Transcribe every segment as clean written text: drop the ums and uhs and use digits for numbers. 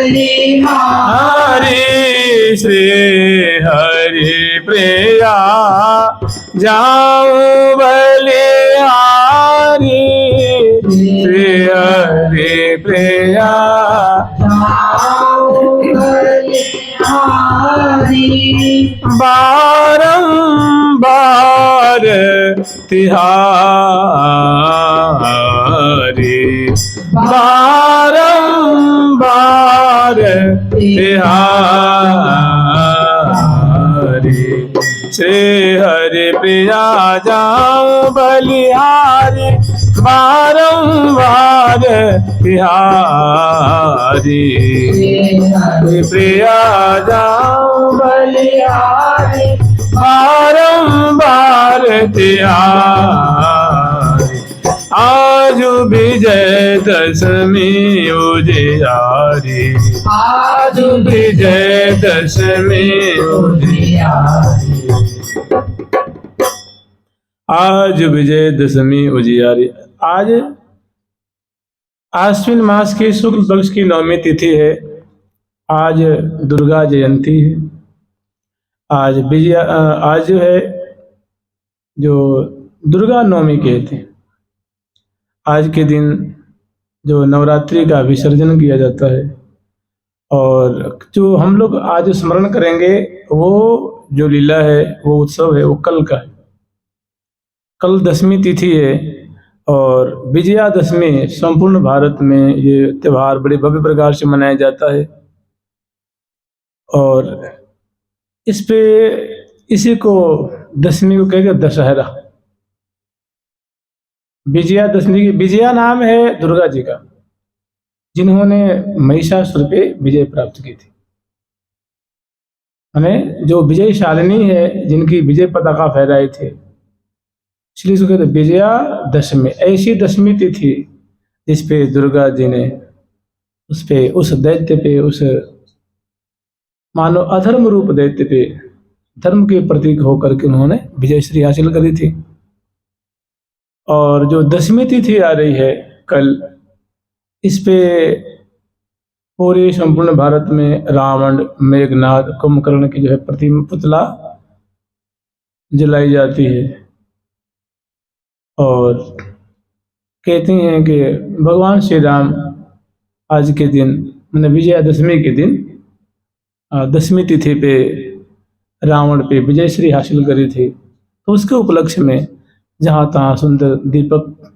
हरि श्री हरि प्रिया जाओ बलिहारी श्री हरि प्रिया बारंबार तिहारी बारंबार तिहारी श्री हरि प्रिया जाओ बलिहारी बारंबार तिहारी प्रिया जाओ बलिहारी बारंबार तिहारी आज विजय दशमी उजियारी आज विजय दशमी उजियारी आज विजय दशमी उजियारी। आज आश्विन मास की शुक्ल पक्ष की नवमी तिथि है। आज दुर्गा जयंती है। आज आज जो है जो दुर्गा नवमी कहते हैं। आज के दिन जो नवरात्रि का विसर्जन किया जाता है और जो हम लोग आज स्मरण करेंगे वो जो लीला है वो उत्सव है वो कल का है। कल दशमी तिथि है और विजयादशमी संपूर्ण भारत में ये त्यौहार बड़े भव्य प्रकार से मनाया जाता है और इसी को दशमी को कहते हैं दशहरा। विजयादशमी की विजया नाम है दुर्गा जी का, जिन्होंने महिषासुर पे विजय प्राप्त की थी। माने जो विजयशालिनी है, जिनकी विजय पताका फहराए थे, इसलिए इसको कहते विजया दशमी। ऐसी दशमी तिथि जिस पे दुर्गा जी ने उस दैत्य पे, उस मानो अधर्म रूप दैत्य पे धर्म के प्रतीक होकर के उन्होंने विजय श्री हासिल करी थी। और जो दशमी तिथि आ रही है कल, इस पे पूरे संपूर्ण भारत में रावण, मेघनाद, कुंभकर्ण की जो है प्रतिमा पुतला जलाई जाती है और कहते हैं कि भगवान श्री राम आज के दिन मैंने विजयादशमी के दिन दशमी तिथि पे रावण पे विजय श्री हासिल करी थी। तो उसके उपलक्ष्य में जहाँ तहाँ सुंदर दीपक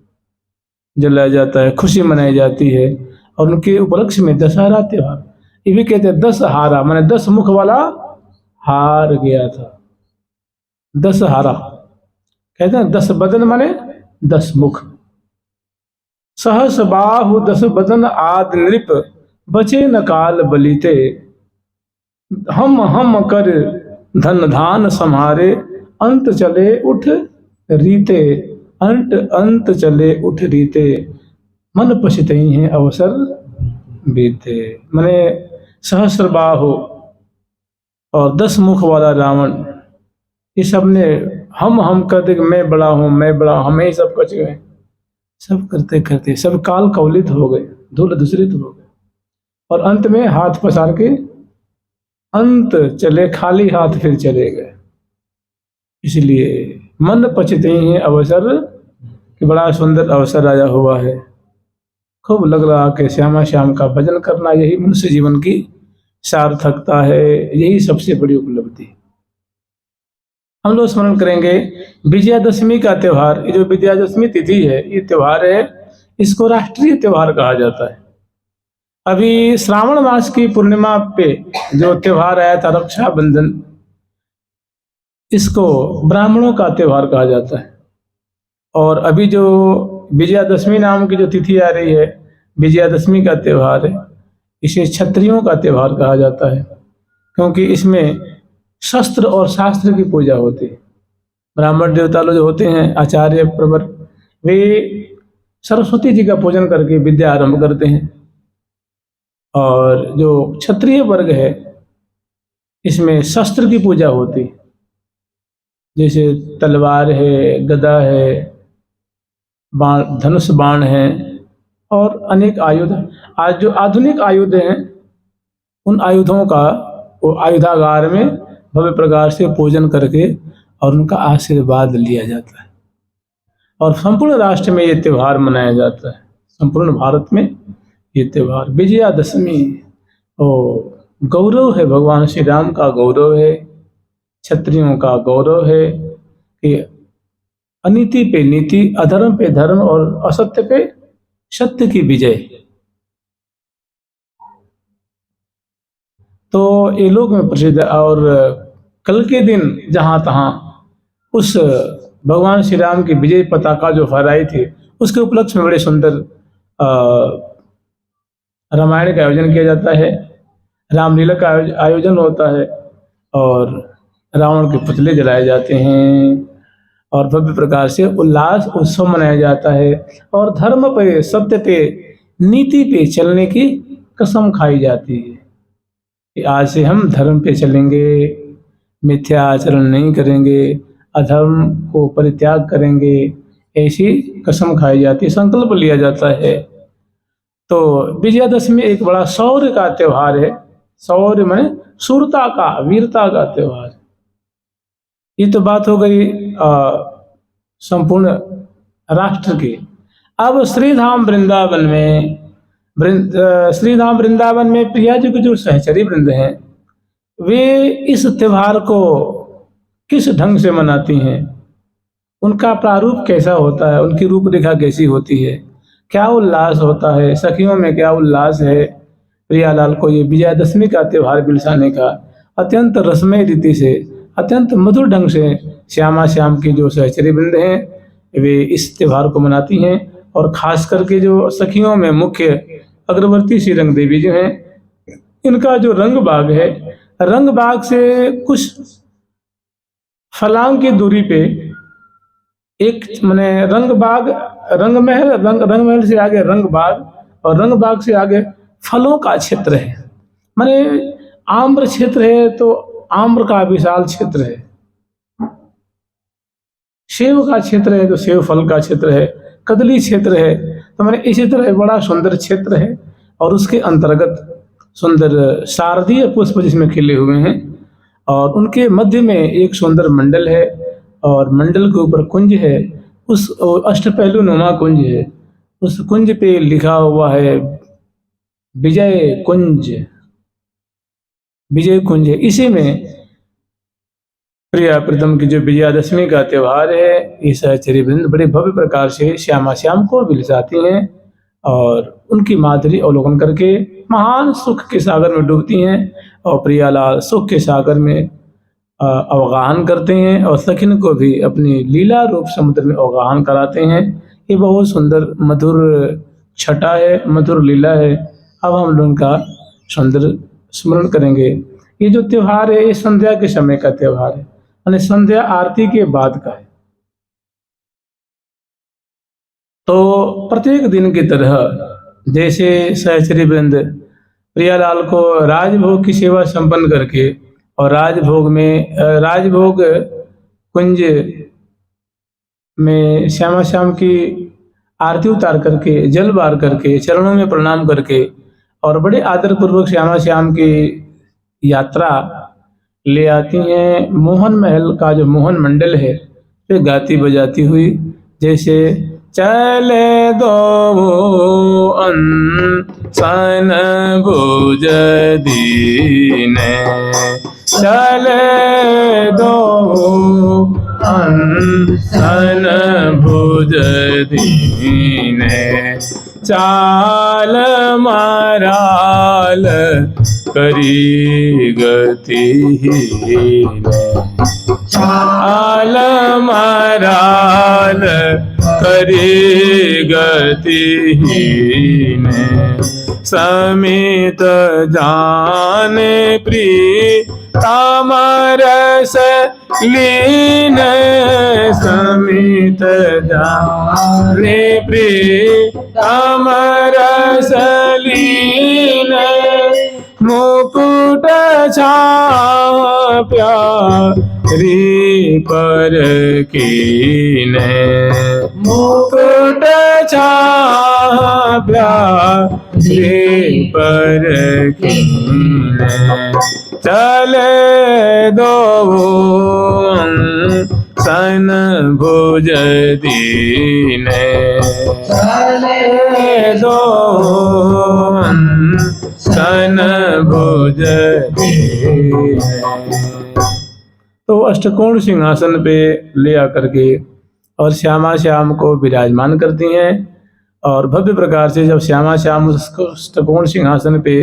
जलाया जाता है, खुशी मनाई जाती है और उनके उपलक्ष्य में दशहरा त्योहार, ये भी कहते हैं 10 हारा, माने 10 मुख वाला हार गया था। 10 हारा कहते हैं 10 बदन माने 10 मुख। सहस बाहु 10 बदन आद नृप, बचे न काल बलीते, हम कर धन धान सम्हारे, अंत चले उठ रीते, अंत चले उठ रीते, मन पछतई हैं अवसर बीते। माने सहस्र बाहु और 10 मुख वाला रावण, ये सब ने हम करते कि मैं बड़ा हूं, हमें ही सब कुछ गए, सब करते करते सब काल कवलित हो गए, धूल धूसरित हो गए और अंत में हाथ पसार के अंत चले, खाली हाथ फिर चले गए। इसलिए मन पछते हैं अवसर, कि बड़ा सुंदर अवसर आया हुआ है, खूब लग रहा कि श्यामा श्याम का भजन करना यही मनुष्य जीवन की सार्थकता है, यही सबसे बड़ी उपलब्धि। हम लोग स्मरण करेंगे विजयादशमी का त्यौहार। ये जो विजयादशमी तिथि है, ये त्यौहार है, इसको राष्ट्रीय त्यौहार कहा जाता है। अभी श्रावण मास की पूर्णिमा पे जो त्यौहार आया था रक्षाबंधन, इसको ब्राह्मणों का त्यौहार कहा जाता है। और अभी जो विजयादशमी नाम की जो तिथि आ रही है, विजयादशमी का त्यौहार है, इसे क्षत्रियों का त्यौहार कहा जाता है, क्योंकि इसमें शस्त्र और शास्त्र की पूजा होती है। ब्राह्मण देवता लोग जो होते हैं, आचार्य प्रवर, वे सरस्वती जी का पूजन करके विद्या आरंभ करते हैं। और जो क्षत्रिय वर्ग है, इसमें शस्त्र की पूजा होती है, जैसे तलवार है, गदा है, बाण, धनुष बाण है और अनेक आयुध। आज जो आधुनिक आयुध हैं उन आयुधों का वो आयुधागार में भव्य प्रकार से पूजन करके और उनका आशीर्वाद लिया जाता है। और संपूर्ण राष्ट्र में ये त्यौहार मनाया जाता है, संपूर्ण भारत में ये त्यौहार विजयादशमी। और गौरव है, भगवान श्री राम का गौरव है, क्षत्रियों का गौरव है कि अनीति पे नीति, अधर्म पे धर्म और असत्य पे सत्य की विजय। तो ये लोक में प्रसिद्ध है। और कल के दिन जहाँ तहाँ उस भगवान श्री राम की विजय पताका जो फहराई थी, उसके उपलक्ष्य में बड़े सुंदर रामायण का आयोजन किया जाता है, रामलीला का आयोजन होता है, और रावण के पुतले जलाए जाते हैं, और भव्य प्रकार से उल्लास उत्सव मनाया जाता है। और धर्म पे, सत्य पे, नीति पे चलने की कसम खाई जाती है कि आज से हम धर्म पे चलेंगे, मिथ्या आचरण नहीं करेंगे, अधर्म को परित्याग करेंगे, ऐसी कसम खाई जाती है, संकल्प लिया जाता है। तो विजयादशमी एक बड़ा शौर्य का त्यौहार है। शौर्य माने शूरता का, वीरता का त्यौहार। ये तो बात हो गई संपूर्ण राष्ट्र की। अब श्रीधाम वृंदावन में श्रीधाम वृंदावन में प्रिया जी के जो सहचरी वृंद हैं, वे इस त्योहार को किस ढंग से मनाती हैं, उनका प्रारूप कैसा होता है, उनकी रूपरेखा कैसी होती है, क्या उल्लास होता है, सखियों में क्या उल्लास है प्रियालाल को ये विजयादशमी का त्यौहार बिलसाने का। अत्यंत रसमय रीति से, अत्यंत मधुर ढंग से श्यामा श्याम की जो सहचरी वृंद हैं वे इस त्यौहार को मनाती हैं। और खास करके जो सखियों में मुख्य अग्रवर्ती श्री रंग देवी जो हैं, इनका जो रंग बाग है, रंग बाग से कुछ फलांग की दूरी पे एक माने रंग बाग, रंग महल से आगे रंग बाग, और रंग बाग से आगे फलों का क्षेत्र है। माने आम्र क्षेत्र है तो आम्र का विशाल क्षेत्र है, सेव का क्षेत्र है तो सेव फल का क्षेत्र है, कदली क्षेत्र है, तो मैंने इसी तरह बड़ा सुंदर क्षेत्र है। और उसके अंतर्गत सुंदर शारदीय पुष्प जिसमें खिले हुए हैं, और उनके मध्य में एक सुंदर मंडल है, और मंडल के ऊपर कुंज है, उस अष्टपहलु नुमा कुंज है, उस कुंज पे लिखा हुआ है विजय कुंज, विजय कुंज है। इसी में प्रिया प्रीतम की जो विजयादशमी का त्यौहार है, ये सहचरी वृंद बड़े भव्य प्रकार से श्यामा श्याम को बिलसाती हैं, और उनकी माधुरी अवलोकन करके महान सुख के सागर में डूबती हैं, और प्रियालाल सुख के सागर में अवगाहन करते हैं, और सखिन को भी अपनी लीला रूप समुद्र में अवगाहन कराते हैं। ये बहुत सुंदर मधुर छटा है, मधुर लीला है। अब हम लोग का सुंदर स्मरण करेंगे। ये जो त्यौहार है, ये संध्या के समय का त्यौहार है, यानी संध्या आरती के बाद का है। तो प्रत्येक दिन की तरह जैसे सहचरी वृंद प्रियालाल को राजभोग की सेवा संपन्न करके, और राजभोग कुंज में श्यामा श्याम की आरती उतार करके, जल बार करके, चरणों में प्रणाम करके, और बड़े आदर पूर्वक श्यामा श्याम की यात्रा ले आती हैं मोहन महल का जो मोहन मंडल है, वे गाती बजाती हुई, जैसे चले दो अनशन भुज दीने, चले दो अनशन भुज दीने, चाल माराल करी गतिहीन, चाल माराल करी गतिहीन, समित जाने प्रीतम रस लीन, समित जाने प्रीतम रस लीन, मुकुट छाड़ प्यारी पर कीने मुकुट छाया प्यारी पर कीने चले दो सन भुज दीने चले दो सन भुज दीने। तो अष्टकोण सिंहासन पे ले आकर के और श्यामा श्याम को विराजमान करती हैं। और भव्य प्रकार से जब श्यामा श्याम उस अष्टकोण सिंहासन पे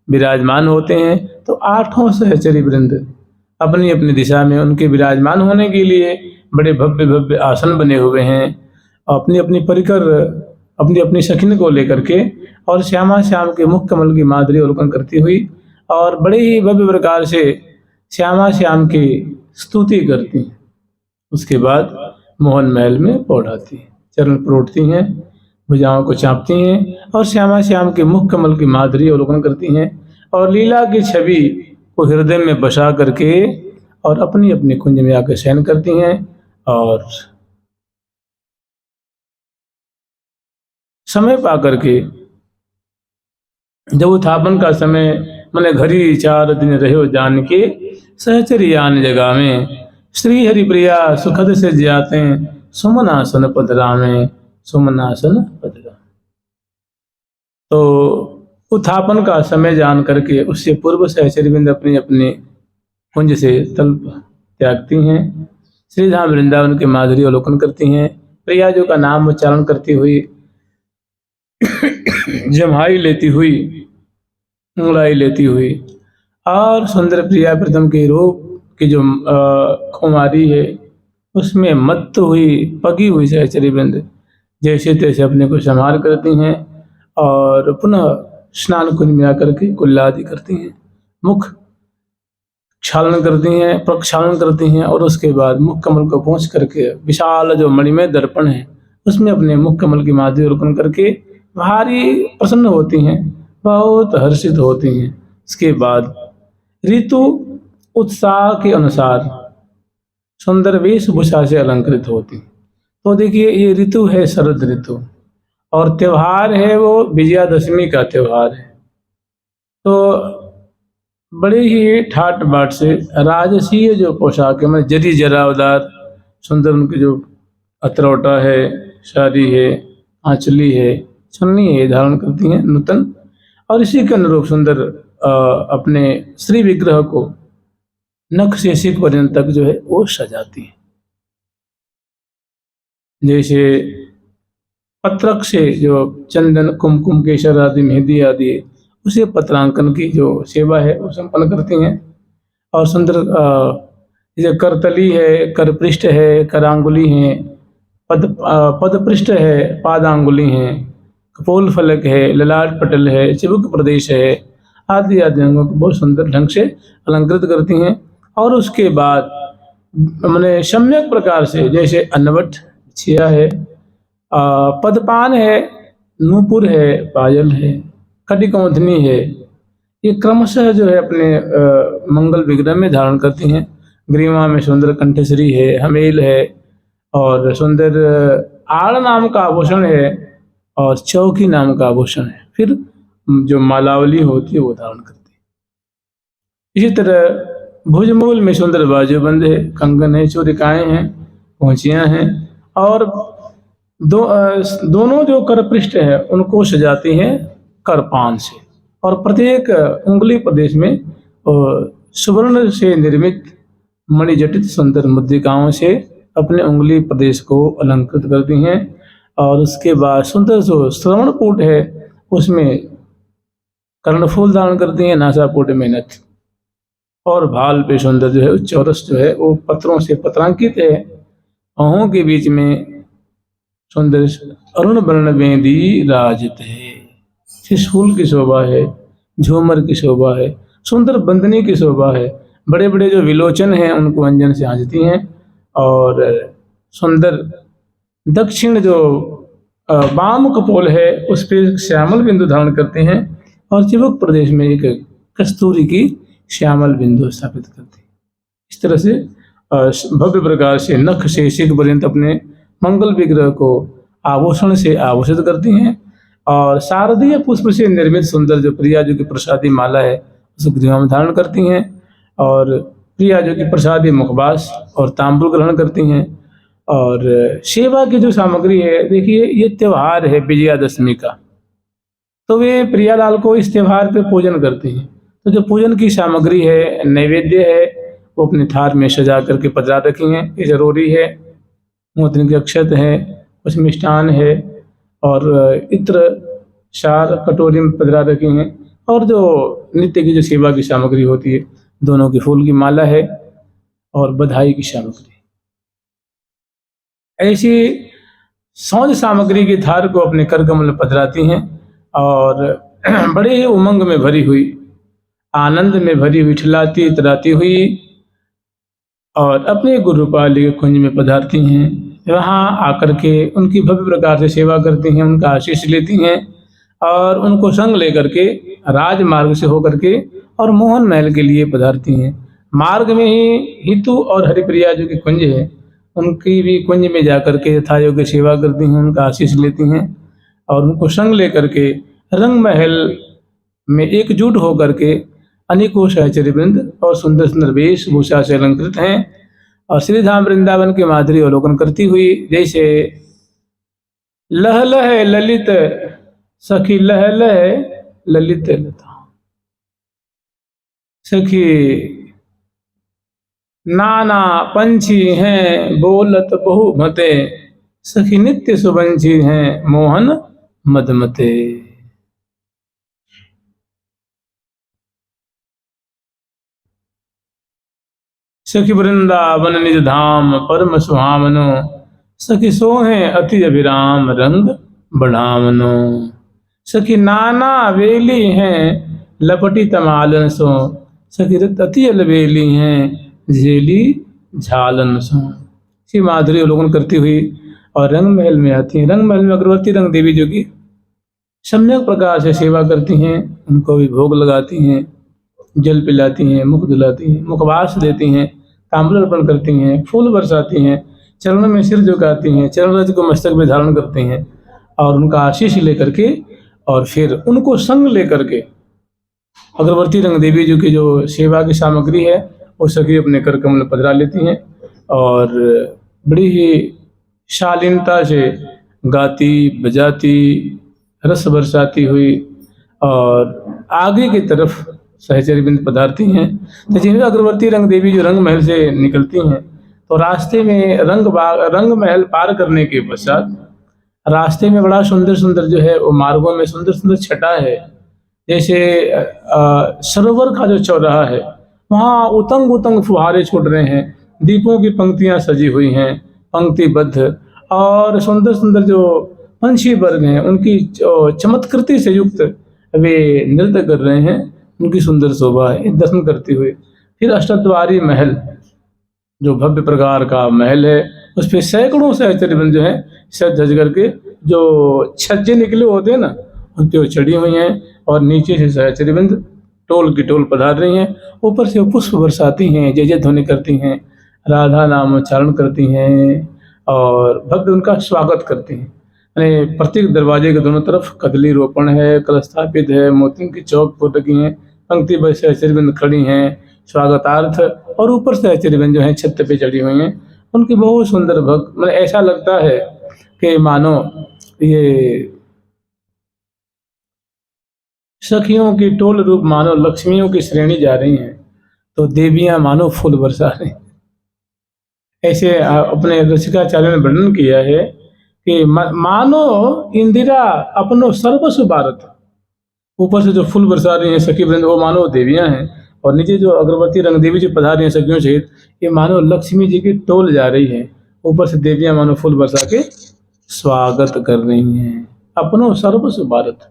विराजमान होते हैं तो आठों सहचरी वृंद अपनी अपनी दिशा में उनके विराजमान होने के लिए बड़े भव्य भव्य आसन बने हुए हैं। अपनी अपनी परिकर अपनी अपनी सखिन को लेकर के और श्यामा श्याम के मुख कमल की माधुरी अवलोकन करती हुई और बड़े ही भव्य प्रकार से श्यामा श्याम की स्तुति करती हैं। उसके बाद मोहन महल में पौढ़ाती हैं, चरण परोटती हैं, भुजाओं को चाँपती हैं और श्यामा श्याम के मुख कमल की माधुरी अवलोकन करती हैं और लीला की छवि को हृदय में बसा करके और अपनी अपनी कुंज में आकर शयन करती हैं। और समय पा करके जब उत्थापन का समय मैंने घड़ी 4 दिन रहे जान के सहचरी आन जगह में श्री हरि प्रिया सुखद से जाते सुमनासन पदरा में सुमनासन पदरा। तो उत्थापन का समय जान करके उससे पूर्व सहचरी बिंद अपनी अपनी कुंज से तल त्यागती हैं, श्रीधाम वृंदावन के माधुरी अवलोकन करती हैं, प्रियाजों का नाम उच्चारण करती हुई जम्हाई लेती हुई अंगड़ाई लेती हुई और सुंदर प्रिया प्रथम के रूप की जो कुमारी है उसमें मत्त हुई पगी हुई सहचरी वृंद जैसे तैसे अपने को संभाल करती हैं और पुनः स्नान कुंज में आकर के कुल्लादि करती हैं, मुख क्षालन करती हैं, प्रक्षालन करती हैं और उसके बाद मुख कमल को पहुँच करके विशाल जो मणिमय दर्पण है उसमें अपने मुख कमल की माधुरी अवलोकन करके भारी प्रसन्न होती हैं, बहुत हर्षित होती हैं। इसके बाद ऋतु उत्साह के अनुसार सुंदर वेशभूषा से अलंकृत होती। तो देखिए ये ऋतु है शरद ऋतु और त्योहार है वो विजयादशमी का त्योहार है। तो बड़े ही ठाट बाट से राजसीय जो पोशाक है, जरी जरावदार सुंदर उनकी जो अतरौटा है, साड़ी है, आंचली है, चुन्नी है धारण करती हैं नूतन और इसी के अनुरूप सुंदर अपने श्री विग्रह को नख से सिख पर्यंत तक जो है वो सजाती है। जैसे पत्रक से जो चंदन कुमकुम केसर आदि मेहंदी आदि उसे पत्रांकन की जो सेवा है वो संपन्न करती हैं। और सुंदर जो करतली है, करपृष्ठ है, करांगुली हैं, पदपृष्ठ है, पादांगुली हैं, कपोल फलक है, ललाट पटल है, चिबुक प्रदेश है आदि आदि अंगों को बहुत सुंदर ढंग से अलंकृत करती हैं। और उसके बाद मैंने सम्यक प्रकार से जैसे अन्नवट छिया है, पदपान है, नूपुर है, पायल है, कटिकौंधनी है, ये क्रमशः जो है अपने मंगल विग्रह में धारण करती हैं। ग्रीवा में सुंदर कंठश्री है, हमेल है और सुंदर आड़ नाम का आभूषण है और चौकी नाम का आभूषण है। फिर जो मालावली होती है वो धारण करती है। इसी तरह भुजमूल में सुंदर बाजूबंद है, कंगन है, चूड़िकाएं हैं, पहुंचियां हैं और दोनों जो करपृष्ठ है उनको सजाती हैं करपान से और प्रत्येक उंगली प्रदेश में सुवर्ण से निर्मित मणिजटित सुंदर मुद्रिकाओं से अपने उंगली प्रदेश को अलंकृत करती हैं। और उसके बाद सुंदर जो श्रवणकूट है उसमें कर्णफूल धारण करती हैं, नासापुट में नथ और भाल पे सुंदर जो है चौरस जो है वो पत्रों से पत्रांकित है। अहों के बीच में सुंदर अरुण वर्ण बेंदी राजित है, त्रिशूल की शोभा है, झूमर की शोभा है, सुंदर बंदनी की शोभा है, बड़े बड़े जो विलोचन हैं उनको अंजन से आंजती हैं और सुंदर दक्षिण जो वाम कपोल है उस पर श्यामल बिंदु धारण करते हैं और चिबुक प्रदेश में एक कस्तूरी की श्यामल बिंदु स्थापित करते हैं। इस तरह से भव्य प्रकार से नख से शिख पर्यंत अपने मंगल विग्रह को आभूषण से आभूषित करती हैं और शारदीय पुष्प से निर्मित सुंदर जो प्रिया जो की प्रसादी माला है उस ग्रीवा में धारण करती हैं और प्रिया जो की प्रसादी मुखवास और तांबुल ग्रहण करती हैं। और सेवा की जो सामग्री है, देखिए ये त्योहार है विजयादशमी का, तो वे प्रियालाल को इस त्योहार पे पूजन करती हैं। तो जो पूजन की सामग्री है, नैवेद्य है, वो अपने थार में सजा करके पधरा रखी हैं, ये जरूरी है। मोतिन की अक्षत है, कुछ मिष्ठान है और इत्र शार कटोरी में पधरा रखी हैं। और जो नित्य की जो सेवा की सामग्री होती है, दोनों की फूल की माला है और बधाई की सामग्री। ऐसी सौंज सामग्री की धार को अपने कर कमल में पधराती हैं और बड़े ही उमंग में भरी हुई, आनंद में भरी हुई, ठिलाती इतराती हुई और अपने गुरुपाली के कुंज में पधारती हैं। वहाँ आकर के उनकी भव्य प्रकार से सेवा करती हैं, उनका आशीष लेती हैं और उनको संग लेकर के राजमार्ग से होकर के और मोहन महल के लिए पधारती हैं। मार्ग में ही हितु और हरिप्रिया जो कि कुंज है, उनकी भी कुंज में जाकर के यथायोग्य सेवा करती हैं, उनका आशीष लेती हैं और उनको संग लेकर के रंग महल में एकजुट होकर के अनेकों सहचर्य वृंद और सुंदर सुंदर वेशभूषा से अलंकृत हैं और श्रीधाम वृंदावन के माधुरी अवलोकन करती हुई, जैसे लह लह ललित सखी लह लह ललित लता, सखी नाना पंछी हैं बोलत बहुमते, सखी नित्य सुबंछी हैं मोहन मदमते। सखी वृंदावन निज धाम परम सुहावनो, सखी सोहे अति अभिराम रंग बढ़ावनो, सखी नाना वेली हैं लपटी तमालन सो, सखी रत अति अलबेली हैं झेली झालन सो। श्री माधुरी अवलोकन करती हुई और रंग महल में आती हैं। रंग महल में अग्रवर्ती रंग देवी जो की सम्यक प्रकार से सेवा करती हैं, उनको भी भोग लगाती हैं, जल पिलाती हैं, मुख धुलाती हैं, मुखवास देती हैं, तांबूल अर्पण करती हैं, फूल बरसाती हैं, चरणों में सिर झुकाती हैं, चरण रज को मस्तक में धारण करती हैं और उनका आशीष लेकर के और फिर उनको संग लेकर के अग्रवर्ती रंग देवी जी की जो सेवा की सामग्री है वो सखी अपने कर कमल में पधरा लेती हैं और बड़ी ही शालीनता से गाती बजाती रस बरसाती हुई और आगे की तरफ सहचर्य बिंद पधारती हैं। तो जिन्हें अग्रवर्ती रंग देवी जो रंग महल से निकलती हैं तो रास्ते में रंग महल पार करने के पश्चात रास्ते में बड़ा सुंदर सुंदर जो है वो मार्गों में सुंदर सुंदर छटा है। जैसे सरोवर का जो चौराहा है वहाँ उतंग उतंग फुहारे छूट रहे हैं, दीपों की पंक्तियाँ सजी हुई हैं पंक्तिबद्ध और सुंदर सुंदर जो पंछी वर्ग हैं उनकी चमत्कृति से युक्त वे नृत्य कर रहे हैं, उनकी सुंदर शोभा है। दर्शन करते हुए फिर अष्टद्वारी महल जो भव्य प्रकार का महल है उस पर सैकड़ों सहचर्य जो है सज धज करके जो छज्जे निकले होते हैं ना उन पर चढ़ी हुई हैं और नीचे से सहचर्यवृंद टोल की टोल पधार रही हैं। ऊपर से पुष्प बरसाती हैं, जय जय ध्वनि करती हैं, राधा नाम उच्चारण करती हैं और भव्य उनका स्वागत करती हैं। यानी प्रत्येक दरवाजे के दोनों तरफ कदली रोपण है, कलश स्थापित है, मोतियों की चौक पुट रखी हैं, पंक्ति बद्ध सहचर्यवृंद खड़ी हैं स्वागतार्थ और ऊपर सहचर्यवृंद जो है छत पे चढ़ी हुई हैं। उनकी बहुत सुंदर भक्त, मतलब ऐसा लगता है कि मानो ये सखियों की टोल रूप मानो लक्ष्मियों की श्रेणी जा रही हैं तो देवियां मानो फूल बरसा रही। ऐसे अपने रसिकाचार्य ने वर्णन किया है कि मानो इंदिरा अपनो सर्वस्व भारत, ऊपर से जो फूल बरसा रही हैं सखी वृंद वो मानो देवियां हैं और नीचे जो अगरबत्ती रंग देवी जी पधार रही हैं सखियों सहित ये मानो लक्ष्मी जी की टोल जा रही है। ऊपर से देवियां मानो फूल बरसा के स्वागत कर रही हैं, अपनो सर्वस्व भारत।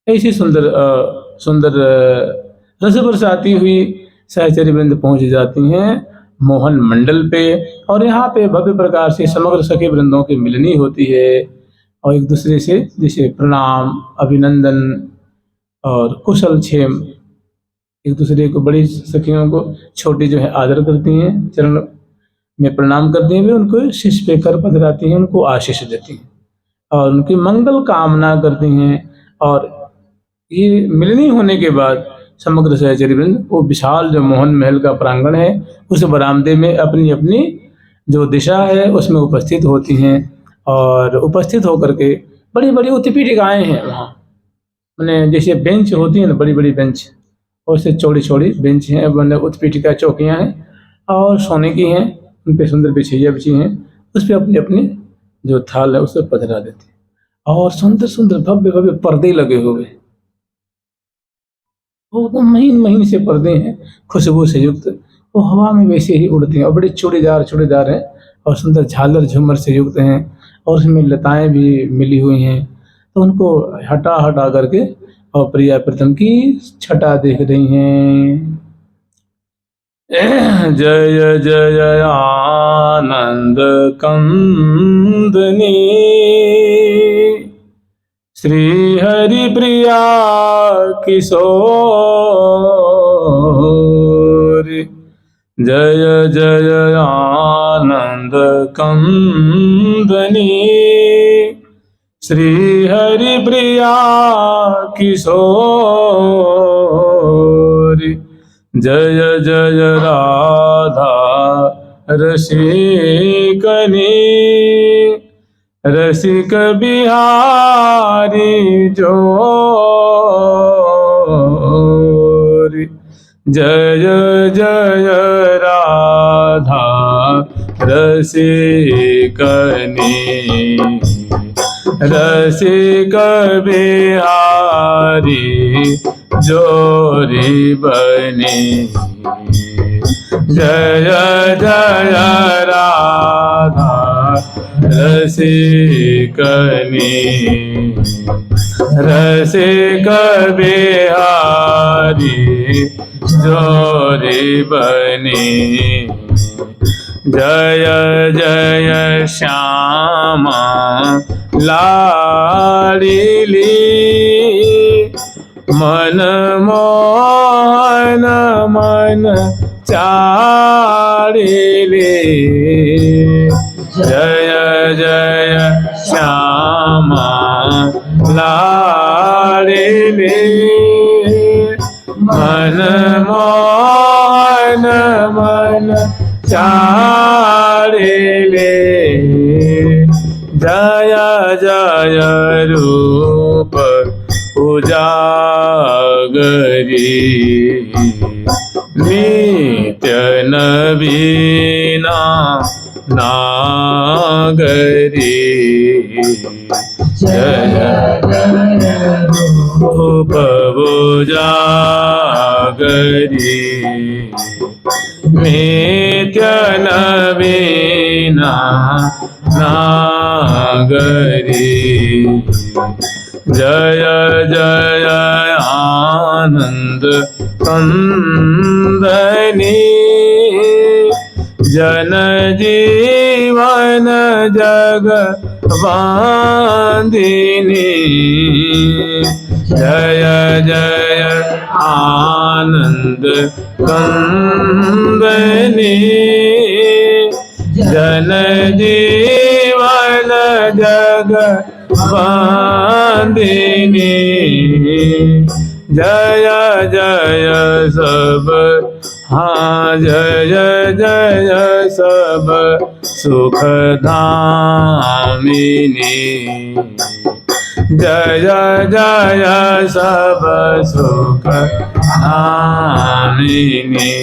ऐसी सुंदर सुंदर रस बरसाती हुई सहचर्य वृंद पहुंच जाती हैं मोहन मंडल पे और यहाँ पे भव्य प्रकार से समग्र सखी वृंदों की मिलनी होती है और एक दूसरे से जैसे प्रणाम, अभिनंदन और कुशल क्षेम एक दूसरे को, बड़ी सखियों को छोटी जो है आदर करती हैं, चरण में प्रणाम करती हैं, वे उनको शीश पे कर पधराती हैं, उनको आशीष देती हैं और उनकी मंगल कामना करती हैं। और ये मिलनी होने के बाद समग्र सहचरी वृंद वो विशाल जो मोहन महल का प्रांगण है उस बरामदे में अपनी अपनी जो दिशा है उसमें उपस्थित होती हैं और उपस्थित होकर के बड़ी बड़ी उत्पीठिकाएं हैं वहाँ, मैंने जैसे बेंच होती है ना, बड़ी बड़ी बेंच, वैसे चौड़ी चौड़ी बेंच हैं, मैंने उत्पीठिका चौकियाँ हैं और सोने की हैं, उन पर सुंदर बिछैया बिछी हैं, उस पर अपनी अपनी जो थाल है उस पर पधरा देती है और सुंदर सुंदर भव्य भव्य पर्दे लगे हुए, वो तो महीन महीन से पर्दे हैं खुशबू से युक्त, वो हवा में वैसे ही उड़ते हैं और बड़े चूड़ीदार हैं और सुंदर झालर झूमर से युक्त हैं और उसमें लताएं भी मिली हुई हैं। तो उनको हटा हटा करके और प्रिया प्रीतम की छटा देख रही हैं। जय जय आनंद कंदनी श्री हरि प्रिया किशोर, जय जय आनंद कंदनी श्री हरि प्रिया किशोर, जय जय राधा रसिकनी रसिक बिहारी जोर, जय जय राधा रसिकनी रसिक बिहारी जोरी बनी, जय जय राधा रसिकनी रसिक बिहारी जोरी बनी, जय जय श्यामा लाडली मन मोहन मन चाड़िली, जय जय श्यामा लाडली मन मोहन मन चाड़िली, जय जय रूप उजागरी नित्य नवीना नागरी, जय रूप उजागरी नित्य नवीना नागरी, जय जय आनंद कंदनी जन जीवन जग बांधिनी, जय जय आनंद कंदनी जन जीवन जग बांधिनी, जय जय सब हाँ जय जय सब सुख धामिनी, जय जय सब सुख धामिनी,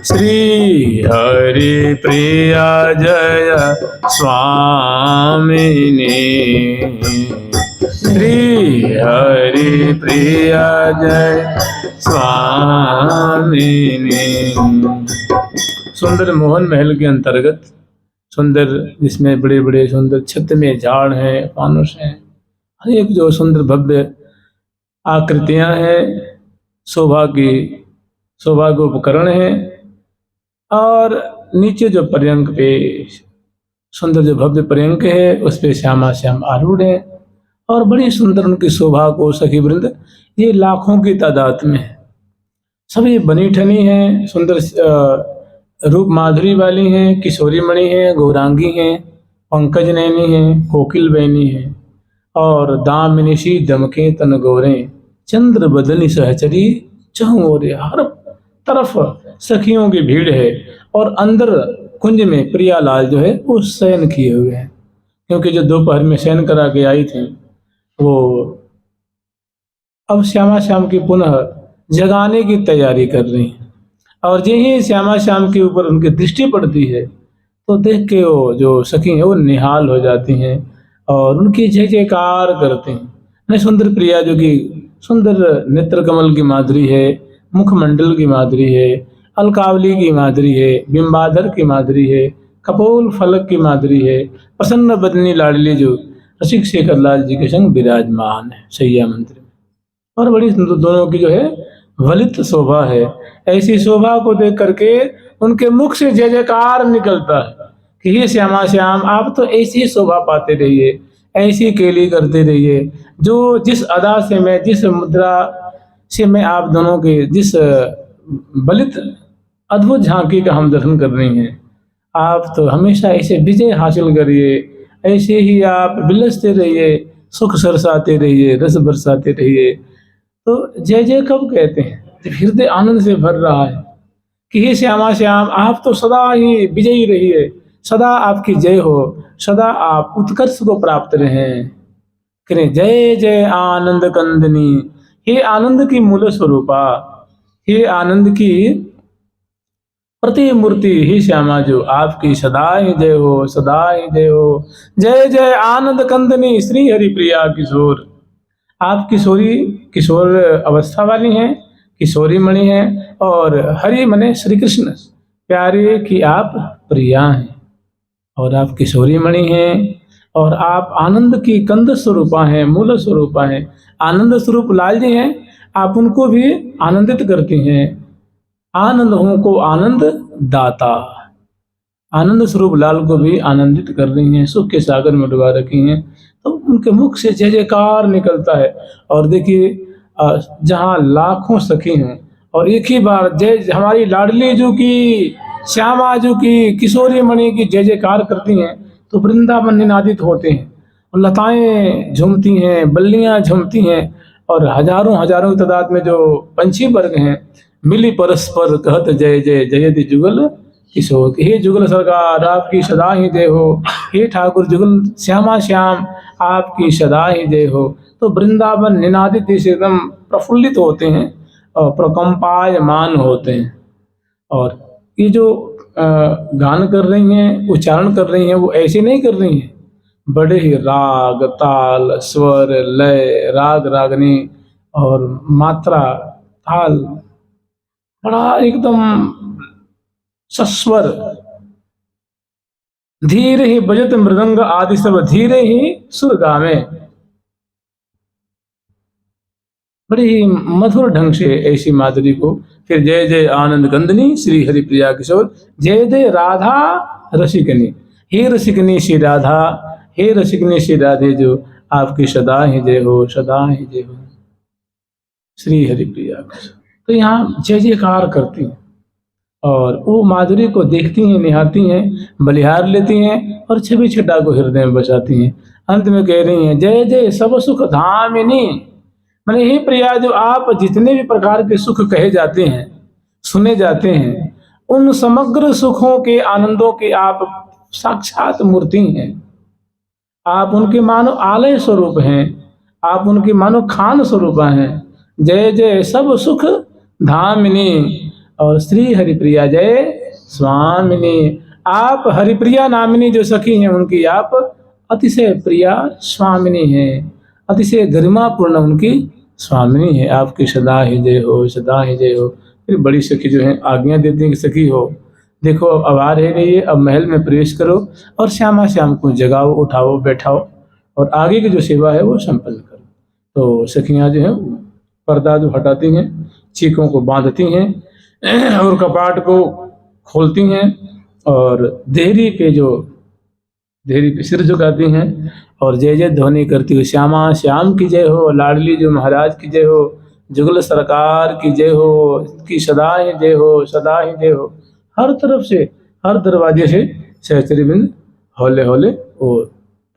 श्री हरि प्रिया जय स्वामिनी, श्री हरि प्रिया जय स्वामिनी। सुंदर मोहन महल के अंतर्गत सुंदर, जिसमें बड़े बड़े सुंदर छत में झाड़ हैं, फानुस हैं, हर एक जो सुंदर भव्य आकृतियां हैं, शोभा के उपकरण हैं, और नीचे जो पर्यंक पे सुंदर जो भव्य पर्यंक है उस पे श्यामा श्याम आरूढ़ है और बड़ी सुंदर उनकी शोभा को सखी वृंद ये लाखों की तादाद में है। सभी बनी ठनी हैं, सुंदर रूप माधुरी वाली हैं, किशोरी मणि हैं, गौरांगी हैं, पंकज नयनी हैं, कोकिल बेनी हैं, और दामिनीशी दमके तन गोरे, चंद्र बदनी सहचरी चहुं ओरे। हर तरफ सखियों की भीड़ है और अंदर कुंज में प्रियालाल जो है वो शयन किए हुए हैं, क्योंकि जो दोपहर में शयन करा के आई थी वो अब श्यामा श्याम की पुनः जगाने की तैयारी कर रही हैं। और जो ही श्यामा श्याम के ऊपर उनकी दृष्टि पड़ती है तो देख के वो जो सखी हैं वो निहाल हो जाती हैं और उनकी जय जयकार करते हैं। नहीं, सुंदर प्रिया जो कि सुंदर नेत्र कमल की माधुरी है, मुखमंडल की माधुरी है, अलकावली की माधुरी है, बिंबाधर की माधुरी है, कपोल फलक की माधुरी है, प्रसन्न बदनी लाडली जो रसिक शेखर लाल जी के संग विराजमान है शैया मंदिर में। और बड़ी दोनों की जो है वलित शोभा है। ऐसी शोभा को देख करके उनके मुख से जय जयकार निकलता है कि हे श्यामा श्याम, आप तो ऐसी शोभा पाते रहिए, ऐसी केली करते रहिए, जो जिस अदा से मैं, जिस मुद्रा से मैं आप दोनों के जिस बलित अद्भुत झांकी का हम दर्शन कर रहे हैं, आप तो हमेशा ऐसे विजय हासिल करिए, ऐसे ही आप बिलसते रहिए, सुख सरसाते रहिए, रस बरसाते रहिए। तो जय जय कब कहते हैं जब हृदय आनंद से भर रहा है कि हे श्यामा श्याम, आप तो सदा ही विजयी रहिए, सदा आपकी जय हो, सदा आप उत्कर्ष को प्राप्त रहें। करें जय जय आनंद कंदनी, हे आनंद की मूल स्वरूपा, हे आनंद की प्रतिमूर्ति ही श्यामा जो, आपकी सदा ही जय हो, सदा ही जय हो। जय जय आनंद कंदनी श्री हरि प्रिया किशोर। आप किशोर अवस्था वाली हैं, किशोरी मणि हैं, और हरि मने श्री कृष्ण प्यारे की आप प्रिया हैं, और आप किशोरी मणि हैं, और आप आनंद की कंद स्वरूपा हैं, मूल स्वरूपा हैं। आनंद स्वरूप लाल जी हैं, आप उनको भी आनंदित करती हैं। आनंद हूं को आनंद दाता, आनंद स्वरूप लाल को भी आनंदित कर रही हैं, सुख के सागर में डुबा रखी हैं। तो उनके मुख से जय जयकार निकलता है। और देखिए जहाँ लाखों सखी हैं और एक ही बार जय, हमारी लाडली जो की, श्यामा जो की, किशोरी मणि की जय जयकार करती हैं तो वृंदावन निनादित होते हैं, और लताएं झूमती हैं, बल्लियां झूमती हैं, और हजारों हजारों की तादाद में जो पंछी वर्ग हैं मिली परस्पर कहत जय जय, जयति जुगल किशोर। हे जुगल सरकार, आपकी सदा ही जय हो। हे ठाकुर जुगल श्यामा श्याम, आपकी सदा ही जय हो। तो वृंदावन निनादित से एकदम प्रफुल्लित होते हैं और प्रकंपायमान होते हैं। और ये जो गान कर रही हैं, उच्चारण कर रही हैं, वो ऐसे नहीं कर रही हैं, बड़े ही राग ताल स्वर लय राग रागनी और मात्रा ताल, बड़ा एकदम सस्वर, धीरे ही बजत मृदंग आदि सब धीरे ही सुर गावे, बड़े ही मधुर ढंग से ऐसी माधुरी को। फिर जय जय आनंद कंदनी श्री हरि प्रिया किशोर, जय जय राधा रसिकनी, हे रसिकनी श्री राधा, हे रसिकनी श्री राधे जो, आपकी सदा ही जय हो, सदा ही जय हो श्री हरि प्रिया किशोर। तो यहाँ जय जयकार करती हैं और वो माधुरी को देखती हैं, निहारती हैं, बलिहार लेती हैं और छवि छटा को हृदय में बसाती हैं। अंत में कह रही हैं जय जय सब सुख धामिनी, मैंने हे प्रिया जो आप जितने भी प्रकार के सुख कहे जाते हैं, सुने जाते हैं, उन समग्र सुखों के आनंदों के आप साक्षात मूर्ति हैं। आप उनके मानो आलय स्वरूप हैं, आप उनकी मानो खान स्वरूपा हैं। जय जय सब सुख धामिनी, और श्री हरिप्रिया जय स्वामिनी। आप हरिप्रिया नामिनी जो सखी हैं उनकी आप अतिशय प्रिया स्वामिनी हैं, अतिशय गरिमापूर्ण उनकी स्वामिनी है। आपकी सदा ही जय हो, सदा ही जय हो। फिर बड़ी सखी जो है आज्ञा देती हैं कि सखी हो, देखो अब आ रह गई है, अब महल में प्रवेश करो और श्यामा श्याम को जगाओ, उठाओ, बैठाओ और आगे की जो सेवा है वो संपन्न करो। तो सखियाँ जो है पर्दा जो हटाती हैं, चीखों को बांधती हैं और कपाट को खोलती हैं और देहरी पे सिर झुकाती हैं और जय जय ध्वनि करती हुई श्यामा श्याम की जय हो, लाडली जो महाराज की जय हो, जुगल सरकार की जय हो, की सदा ही जय हो, सदा ही जय हो। हर तरफ से, हर दरवाजे से सहचरी बिंद हौले हौले वो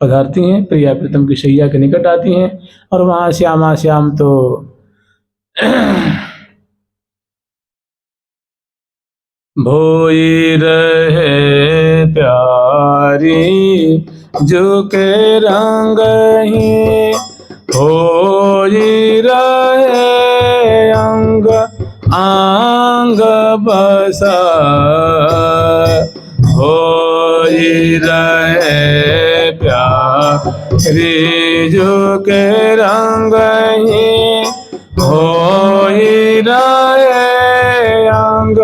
पधारती हैं, प्रिया प्रीतम की शैया के निकट आती हैं। और वहाँ श्यामा श्याम तो भोई रहे प्यारी जो के रंग ही, होई रहे अंग आंग बसा, होई रहे प्यारी जो के रंग ही, होई रहे अंग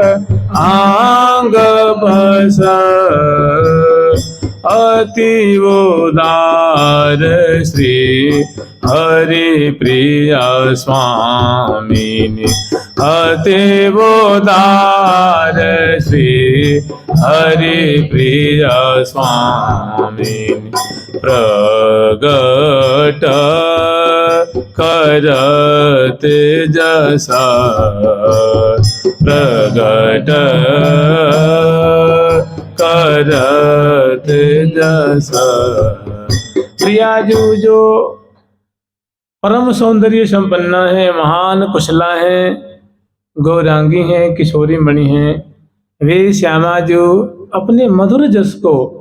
आंग बसा, अति उदार श्री हरि प्रिया स्वामिनी, अति उदार श्री हरि प्रिया स्वामिनी, प्रगट करत जसा, प्रगट करत जसा। प्रियाजू जो परम सौंदर्य संपन्ना है, महान कुशला है, गौरांगी हैं, किशोरी मणि हैं, वे श्यामा जो अपने मधुर जस को,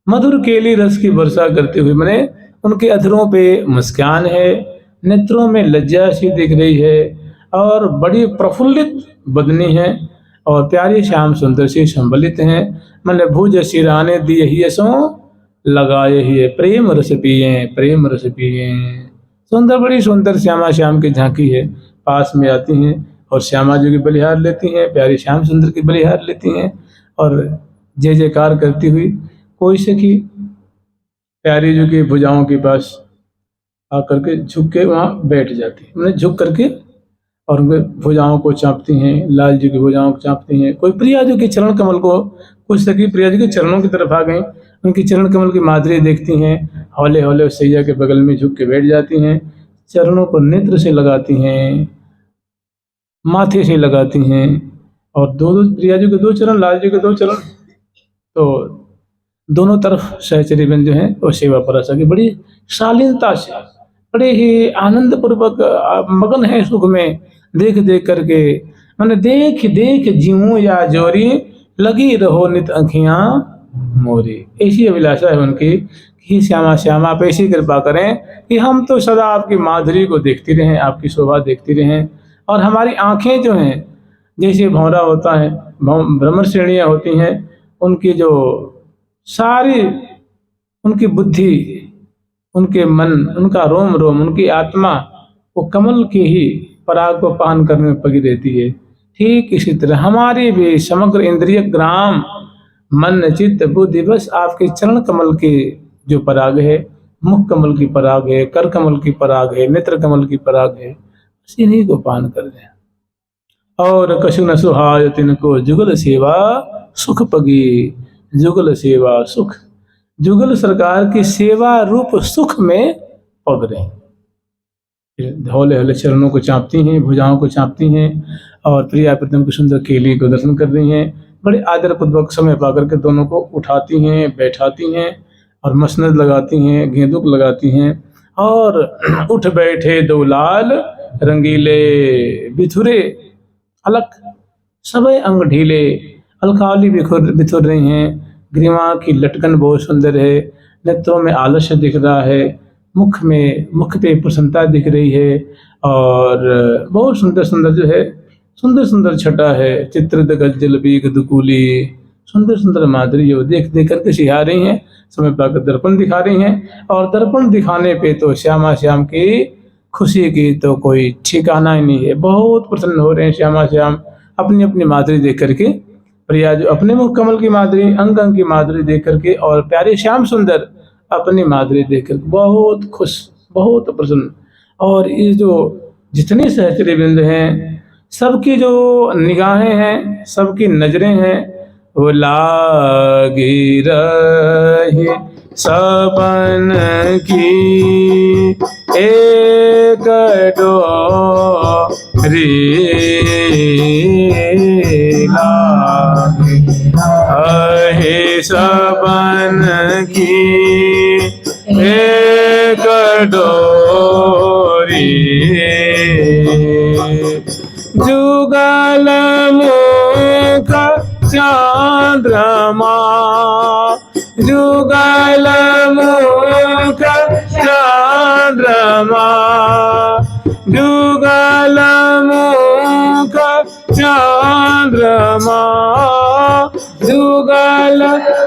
मधुर केली रस की वर्षा करते हुए, मैंने उनके अधरों पे मुस्कान है, नेत्रों में लज्जा सी दिख रही है और बड़ी प्रफुल्लित बदनी है और प्यारे श्याम सुंदर से संबलित हैं। मैंने भुज सिराने दिए ही सो लगाए ही प्रेम रस पिए, प्रेम रस पिए। सुंदर, बड़ी सुंदर श्यामा श्याम की झांकी है। पास में आती हैं और श्यामा जी की बलिहार लेती हैं, प्यारे श्याम सुंदर की बलिहार लेती हैं और जय जयकार करती हुई कोई सखी प्यारी जी की भुजाओं के पास आकर के झुक के वहाँ बैठ जाती है। उन्हें झुक करके और उनके भुजाओं को चाँपती हैं, लाल जी की भुजाओं को चाँपती हैं। कोई प्रिया जी के चरण कमल को, कुछ सखी प्रिया जी के चरणों की तरफ आ गई, उनकी चरण कमल की माधुरी देखती हैं, हौले हौले उस सैया के बगल में झुक के बैठ जाती हैं, चरणों को नेत्र से लगाती हैं, माथे से लगाती हैं और दो प्रिया जी के दो चरण, लाल जी के दो चरण, तो दोनों तरफ सहचरी बन जो है वो सेवा परसा की बड़ी शालीनता से, बड़े ही आनंद पूर्वक मगन है सुख में, देख देख करके मैंने देख देख जीऊं या जोरी, लगी रहो नित आँखियां मोरी। ऐसी अभिलाषा है उनकी कि श्यामा श्यामा आप ऐसी कृपा करें कि हम तो सदा आपकी माधुरी को देखती रहें, आपकी शोभा देखती रहें और हमारी आँखें जो हैं, जैसे भौरा होता है, भ्रमर श्रेणियाँ होती हैं, उनकी जो सारी उनकी बुद्धि, उनके मन, उनका रोम रोम, उनकी आत्मा वो कमल की ही पराग को पान करने में पगी रहती है। ठीक इसी तरह हमारी भी समग्र इंद्रिय ग्राम, मन चित्त बुद्धि बस आपके चरण कमल के जो पराग है, मुख कमल की पराग है, कर कमल की पराग है, नेत्र कमल की पराग है, बस इन्हीं को पान कर दें। और कछु न सुहाय तिनको जुगल सेवा सुख पगी, जुगल सेवा सुख, जुगल सरकार की सेवा रूप सुख में पग रहे। हौले हौले चरणों को चाँपती हैं, भुजाओं को चाँपती हैं और प्रिया प्रीतम की सुंदर केली को दर्शन कर रही हैं। बड़े आदर पूर्वक समय पाकर के दोनों को उठाती हैं, बैठाती हैं और मसनद लगाती हैं, गेंदुक लगाती हैं और उठ बैठे दो लाल रंगीले बिथुरे अलक, सबे अंग ढीले, अलकावली बिथुर रही हैं, ग्रीवा की लटकन बहुत सुंदर है, नेत्रों में आलस्य दिख रहा है, मुख पे प्रसन्नता दिख रही है और बहुत सुंदर सुंदर जो है, सुंदर सुंदर छटा है, चित्रित गज्जल बीग दुकूली, सुंदर सुंदर माधुरी जो देख देख करके सिहा रही हैं। समय पाकर दर्पण दिखा रही हैं और दर्पण दिखाने पे तो श्यामा श्याम की खुशी की तो कोई ठिकाना ही नहीं है। बहुत प्रसन्न हो रहे हैं श्यामा श्याम अपनी अपनी माधुरी देख करके, प्रिया जो अपने मुख कमल की माधुरी, अंग अंग की माधुरी देख करके और प्यारे श्याम सुंदर अपनी माधुरी देख कर बहुत खुश, बहुत प्रसन्न। और ये जो जितने सहचरी बिंद हैं, सबकी जो निगाहें हैं, सबकी नजरें हैं, वो लागी रही सबन की एक डोरी लागे आहे सबन की एक डोरी जुगल मुख चंद्रमा जुगल मुख चंद्रमा जुगल मुख चंद्रमा जुगल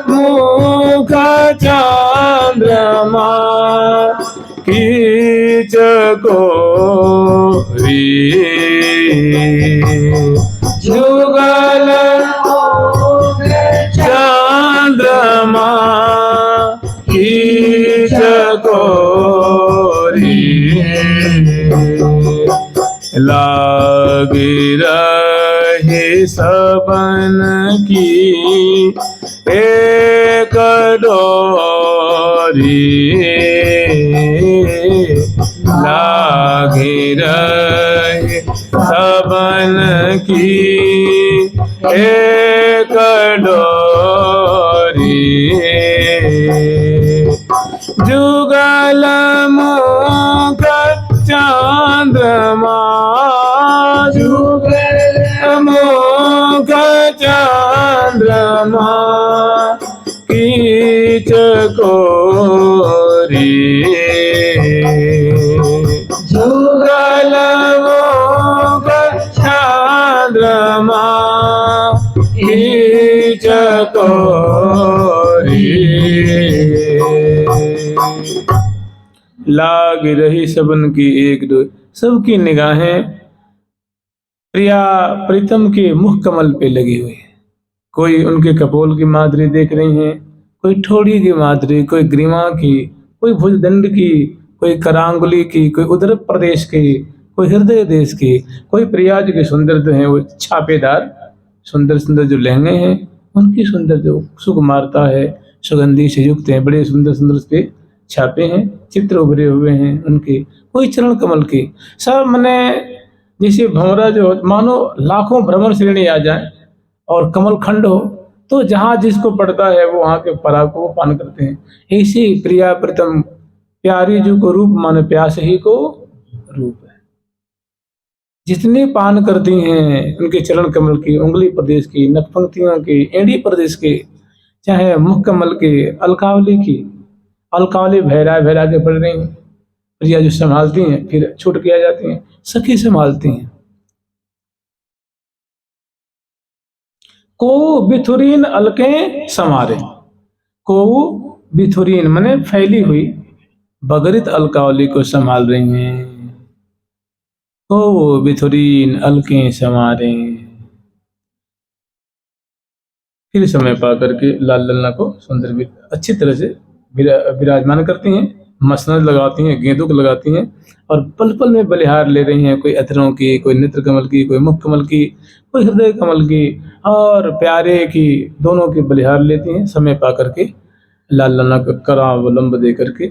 मुख चंद्रमा कीच कोरी जुगल चंद्रमा कीच कोरी लागी रहे सबन की एक डोरी लागी रहे सबन की एक डोरी जुगल मुख चंद्रमा जुगल मुख चंद्रमा कीच कोरी जुगल मुख चंद्रमा कीच कोरी लाग रही सबन की एक दो सबकी निगाहें प्रिया प्रीतम के मुख कमल पे लगी हुई है। कोई उनके कपोल की माधुरी देख रही हैं, कोई ठोड़ी की माधुरी, कोई ग्रीवा की, कोई भुजदंड की, कोई करांगुली की, कोई उदर प्रदेश की, कोई हृदय देश की, कोई प्रिया जी के सुंदर जो हैं वो छापेदार सुंदर सुंदर जो लहंगे हैं उनकी सुंदर जो सुकुमारता है सुगंधी से युक्त हैं, बड़े सुंदर सुंदर उस पे छापे हैं, चित्र उभरे हुए हैं उनके, कोई चरण कमल की। सब मने जैसे भंवरा जो मानो लाखों भ्रमण श्रेणी आ जाए और कमल खंड हो तो जहाँ जिसको पड़ता है वो वहाँ के पराग को पान करते हैं। ऐसी प्रिया प्रीतम प्यारी जी को रूप माने प्यास ही को रूप है। जितने पान करती हैं उनके चरण कमल की, उंगली प्रदेश की, नखपंक्तियों की, एड़ी प्रदेश के, चाहे मुख कमल के, अलकावली की, अलकावली भैरा भैरा के पड़ रही हैं प्रिया जो संभालती हैं, फिर छूट किया जाती हैं, सखी संभालती हैं। को बिथुरीन अलके समारे, को बिथुरीन माने फैली हुई बगरित अलकावली को संभाल रही हैं। को बिथुरीन अलके समारे, फिर समय पा करके लाल लल्ला को सुंदर अच्छी तरह से विराजमान करती हैं, मसनद लगाती हैं, गेंदों को लगाती हैं और पल पल में बलिहार ले रही हैं, कोई अधरों की, कोई नेत्र कमल की, कोई मुख कमल की, कोई हृदय कमल की और प्यारे की, दोनों की बलिहार लेती हैं। समय पा करके लाल लल्ला को करावलंब दे करके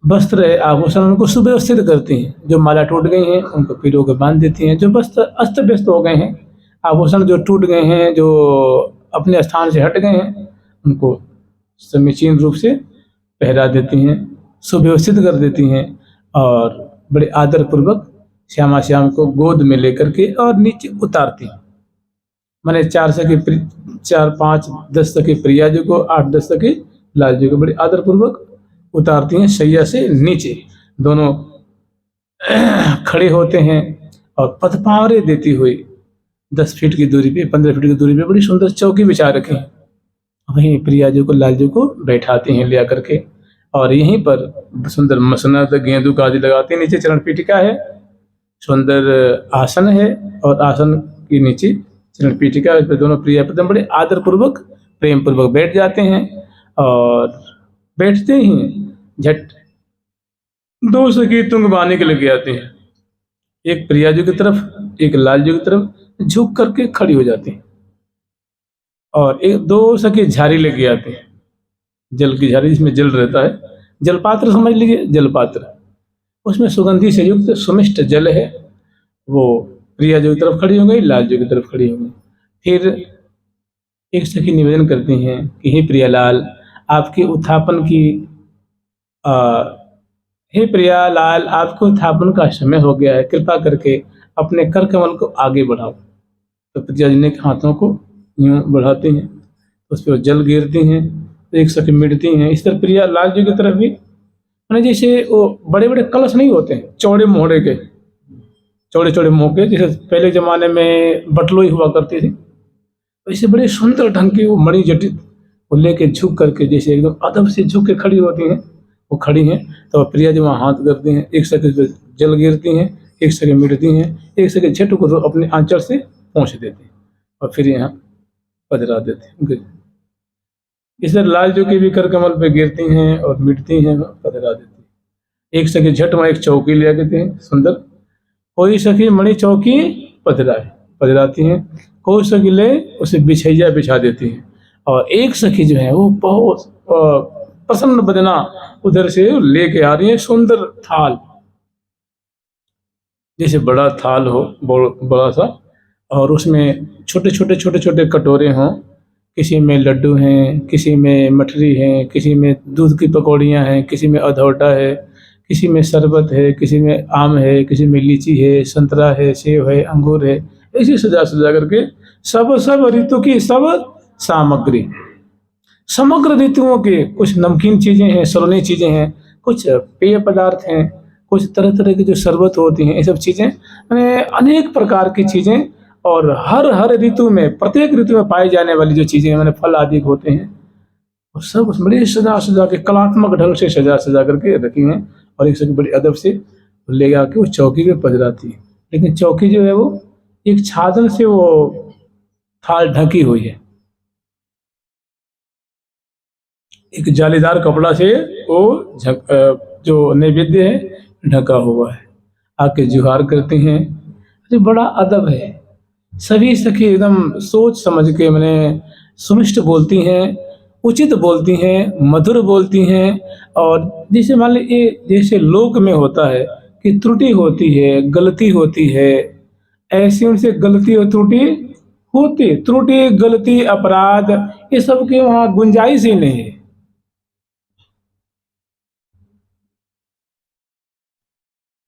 वस्त्र आभूषण उनको सुव्यवस्थित करती हैं। जो माला टूट गई हैं उनको पिरो के बांध देती हैं। जो वस्त्र अस्त व्यस्त हो गए हैं, आभूषण जो टूट गए हैं, जो अपने स्थान से हट गए हैं, उनको समीचीन रूप से पहरा देती हैं, सुव्यवस्थित कर देती हैं और बड़े आदर पूर्वक श्यामा श्याम को गोद में लेकर के और नीचे उतारती हैं। मैंने 4 सखी 4 5 10 सखी प्रिया जी को, 8 10 सखी लाल जी को बड़े आदर पूर्वक उतारती हैं शैया से नीचे। दोनों खड़े होते हैं और पदपावरे देती हुई 10 फीट की दूरी पे, 15 फीट की दूरी पे बड़ी सुंदर चौकी बिछा रखे हैं। वहीं प्रिया जी को लाल जी को बैठाते हैं लिया करके और यहीं पर सुंदर मसनद गेंदू का आदि लगाते हैं। नीचे चरण पीठिका है, सुंदर आसन है और आसन के नीचे चरण पीठिका, इस पर दोनों प्रिया प्रीतम बड़े आदर पूर्वक प्रेम पूर्वक बैठ जाते हैं और बैठते ही झट 2 सखी तुंग बाने के लगे आते हैं। एक प्रिया जी की तरफ, एक लाल जी की तरफ झुक करके खड़ी हो जाती हैं और 2 सखी झारी लेके आते हैं, जल की झारी जिसमें जल रहता है जलपात्र समझ लीजिए, जलपात्र, उसमें सुगंधि से युक्त सुमिष्ट जल है। वो प्रिया जी की तरफ खड़ी हो गई, लाल जी की तरफ खड़ी हो गई। फिर एक सखी निवेदन करती हैं कि हे प्रियालाल, आपके उत्थापन की हे प्रियालाल, आपको उत्थापन का समय हो गया है, कृपा करके अपने कर कमल को आगे बढ़ाओ। तो प्रिया जी ने हाथों को यूं बढ़ाते हैं, उस पर जल गिरती हैं, तो एक सखी मिटती हैं। इस तरह प्रिया लाल जी की तरफ भी, मैंने जैसे वो बड़े बड़े कलश नहीं होते हैं चौड़े मोहड़े के, चौड़े चौड़े मुँह के, जैसे पहले जमाने में बटलोई हुआ करती थी, तो इसे बड़े सुंदर ढंग की वो मणि जटित वो लेके झुक करके, जैसे एकदम अदब से झुक के खड़ी होती हैं, वो खड़ी हैं। तो प्रिया जी वहाँ हाथ करती हैं, एक सखी पे जल गिरती हैं, एक सखी मिटती हैं, एक सखी झट को अपने आंचल से पहुँच देती हैं और फिर यहाँ पधरा देते हैं। इस तरह लाल जी की भी कर कमल पे गिरती हैं और मिटती हैं, पधरा देती हैं। एक सखी झट वहाँ एक चौकी ले आती हैं सुंदर, कोई सखी मणि चौकी पधराती हैं, कोई सखी ले उसे बिछैया बिछा देती हैं, और एक सखी जो है वो बहुत प्रसन्न बदना उधर से लेके आ रही है सुंदर थाल, जैसे बड़ा थाल हो बड़ा सा, और उसमें छोटे छोटे कटोरे हों, किसी में लड्डू हैं, किसी में मठरी हैं, किसी में दूध की पकौड़ियाँ हैं, किसी में अधौटा है, किसी में शरबत है, किसी में आम है, किसी में लीची है, संतरा है, सेब है, अंगूर है, ऐसे सजा करके सब ऋतु की सब सामग्री, समग्र ऋतुओं के कुछ नमकीन चीज़ें हैं, सलोनी चीज़ें हैं, कुछ पेय पदार्थ हैं, कुछ तरह तरह की जो शरबत होती हैं, ये सब चीज़ें, मैंने अनेक प्रकार की चीज़ें, और हर ऋतु में, प्रत्येक ऋतु में पाई जाने वाली जो चीज़ें मैंने फल आदि होते हैं, वो सब बड़े सजा के कलात्मक ढंग से सजा करके रखी हैं, और एक बड़ी अदब से ले आके वो चौकी पे पधराती है। लेकिन चौकी जो है वो एक छादन से वो थाल ढकी हुई है, एक जालीदार कपड़ा से वो जो नैवेद्य है ढका हुआ है। आके जुहार करती हैं, अरे बड़ा अदब है। सभी सखी एकदम सोच समझ के मैंने सुमिष्ट बोलती हैं, उचित बोलती हैं, मधुर बोलती हैं, और जैसे मान लीजिए जैसे लोक में होता है कि त्रुटि होती है, गलती होती है, ऐसी उनसे गलती और त्रुटि होती, त्रुटि गलती अपराध ये सब की वहाँ गुंजाइश ही नहीं है।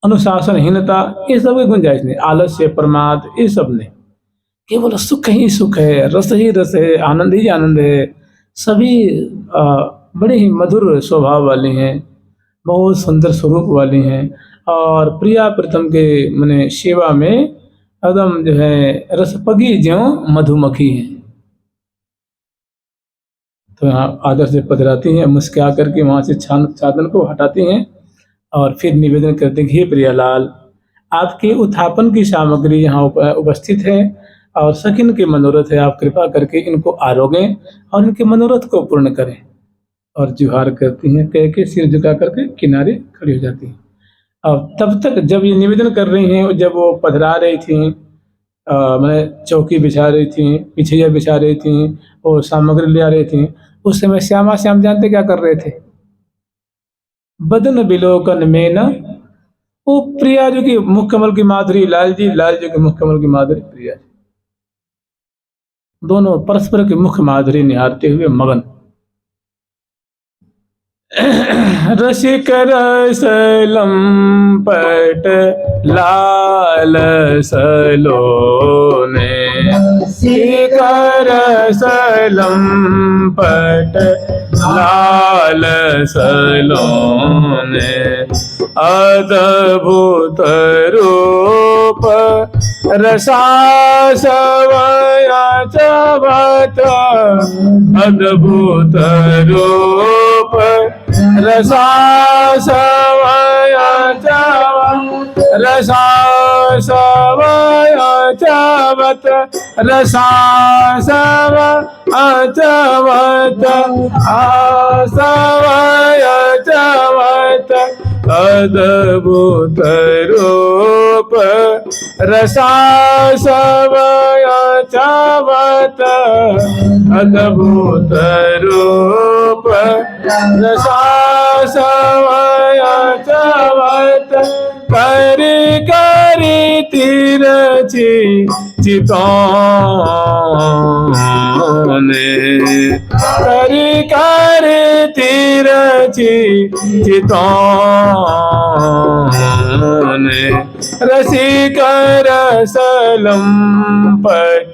अनुशासनहीनता ये सब की गुंजाइश नहीं, आलस्य प्रमाद ये सब नहीं, केवल सुख ही सुख है, रस ही रस है, आनंद ही आनंद है। सभी बड़े ही मधुर स्वभाव वाले हैं, बहुत सुंदर स्वरूप वाली हैं, और प्रिया प्रीतम के मने सेवा में एकदम जो है रसपगी ज्यों मधुमक्खी हैं। तो यहाँ आदर से पधराती हैं, मुस्कुरा करके वहाँ से चादर को हटाती हैं, और फिर निवेदन करते हैं कि हे प्रियालाल, आपके उत्थापन की सामग्री यहाँ उपस्थित है, और सखिन के मनोरथ है, आप कृपा करके इनको आरोगें और इनके मनोरथ को पूर्ण करें। और जुहार करती हैं, कह के सिर झुका करके किनारे खड़ी हो जाती हैं। और तब तक जब ये निवेदन कर रही हैं, जब वो पधरा रही थी, मैं चौकी बिछा रही थी, पिछैया बिछा रही थी, और सामग्री ले आ रही थी, उस समय श्यामा श्याम जानते क्या कर रहे थे? बदन बिलोकन में न, वो प्रिया जी की मुख कमल की माधुरी लाल जी के मुख कमल की माधुरी प्रिया जी, दोनों परस्पर के मुख माधुरी निहारते हुए मगन। रसिक रसलम पट लाल सलोने, रसिक रसलम पट लाल सलोने, अद्भुत रूप रसासवया चवत, अद्भुत रूप रसासवया चवत, रसासवया चवत, रसासवया चवत, आसवया चवत, अद्भुत रूप रसासवया चवत, अद्भुत रूप रसा सवय चवत करी करी तिरछी चितौने करी करी तिरछी चितौने रसिक रसलम पट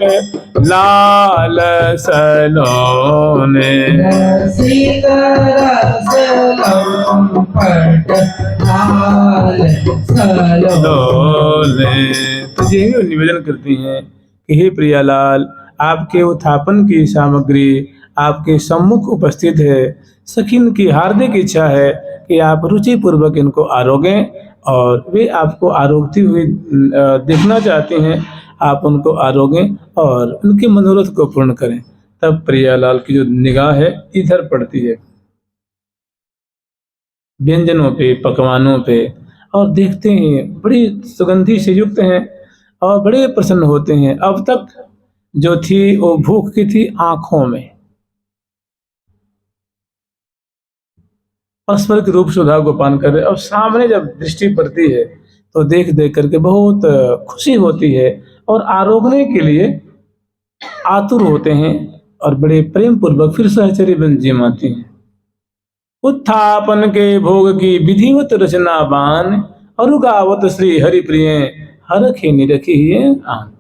लाल सलोने रसिक रसलम पट लाल सलोने। तो यही वो निवेदन करती हैं कि हे प्रियालाल, आपके उत्थापन की सामग्री आपके सम्मुख उपस्थित है। सखिन की हार्दिक इच्छा है कि आप रुचि पूर्वक इनको आरोगें और वे आपको आरोगती हुई देखना चाहती हैं। आप उनको आरोगें और उनके मनोरथ को पूर्ण करें। तब प्रियालाल की जो निगाह है इधर पड़ती है व्यंजनों पे, पकवानों पे, और देखते हैं बड़ी सुगंधि से युक्त हैं और बड़े प्रसन्न होते हैं। अब तक जो थी वो भूख की थी आंखों में, परस्पर के रूप सुधा को पान कर रहे। और सामने जब दृष्टि पड़ती है तो देख देख करके बहुत खुशी होती है और आरोगने के लिए आतुर होते हैं और बड़े प्रेम पूर्वक फिर सहचरी बन जिमाती हैं। उत्थापन के भोग की विधिवत रचना बान और उगावत श्री हरि प्रिय हरखी निरखी आन।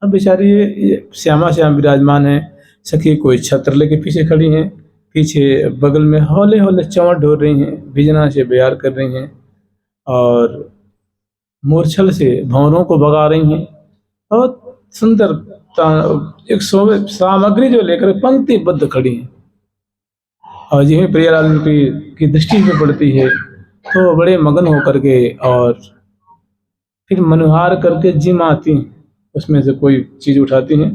अब बेचारी ये श्यामा श्याम विराजमान है। सखी कोई छत्र लेके पीछे खड़ी हैं, पीछे बगल में हौले हौले चौंट ढोर रही हैं, बिजना से बयार कर रही हैं और मूर्छल से भंवरों को भगा रही हैं। बहुत सुंदर एक सामग्री जो लेकर पंक्तिबद्ध खड़ी हैं। और यही प्रियालाल की दृष्टि में पड़ती है तो बड़े मगन होकर के और फिर मनुहार करके जिम आती हैं। उसमें से कोई चीज़ उठाती हैं,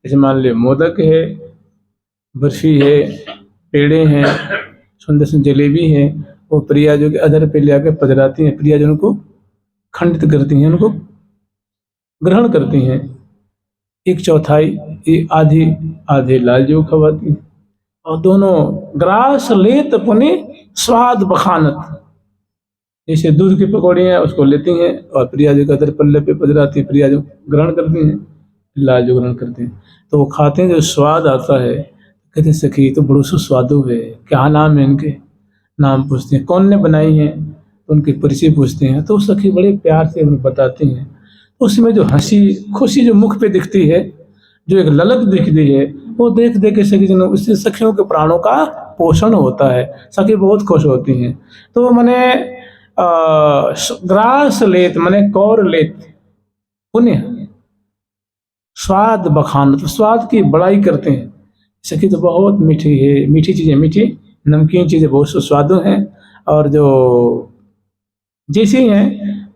जैसे मान ले मोदक है, बर्फी है, पेड़े हैं, सुंदर सुंदर जलेबी है। वो प्रिया जो के अधर पे ले आकर पधराती हैं। प्रिया जो उनको खंडित करती हैं, उनको ग्रहण करती हैं। एक चौथाई आधी आधे लाल जो खवाती हैं और दोनों ग्रास लेत पुने स्वाद बखानत। जैसे दूध की पकौड़ियाँ उसको लेती हैं और प्रिया जो कदर पल्ले पे पधराती हैं, प्रिया जो ग्रहण करती हैं, लाल जो ग्रहण करते हैं। तो वो खाते हैं, जो स्वाद आता है कहते हैं सखी तो बड़ो सुस्वादु है, क्या नाम है इनके। नाम पूछते हैं, कौन ने बनाई है, तो उनके परिचय पूछते हैं। तो सखी बड़े प्यार से उन्हें बताती हैं। उसमें जो हंसी खुशी जो मुख पे दिखती है, जो एक ललक दिखती है, वो देख देख के सखी जनों उससे सखियों के प्राणों का पोषण होता है। सखी बहुत खुश होती हैं। तो मैंने ग्रास लेत मैंने कौर लेत पुण्य स्वाद बखान, तो स्वाद की बड़ाई करते हैं। सखी तो बहुत मीठी है, मीठी चीज़ें, मीठी नमकीन चीज़ें बहुत सुस्वादु हैं और जो जैसी हैं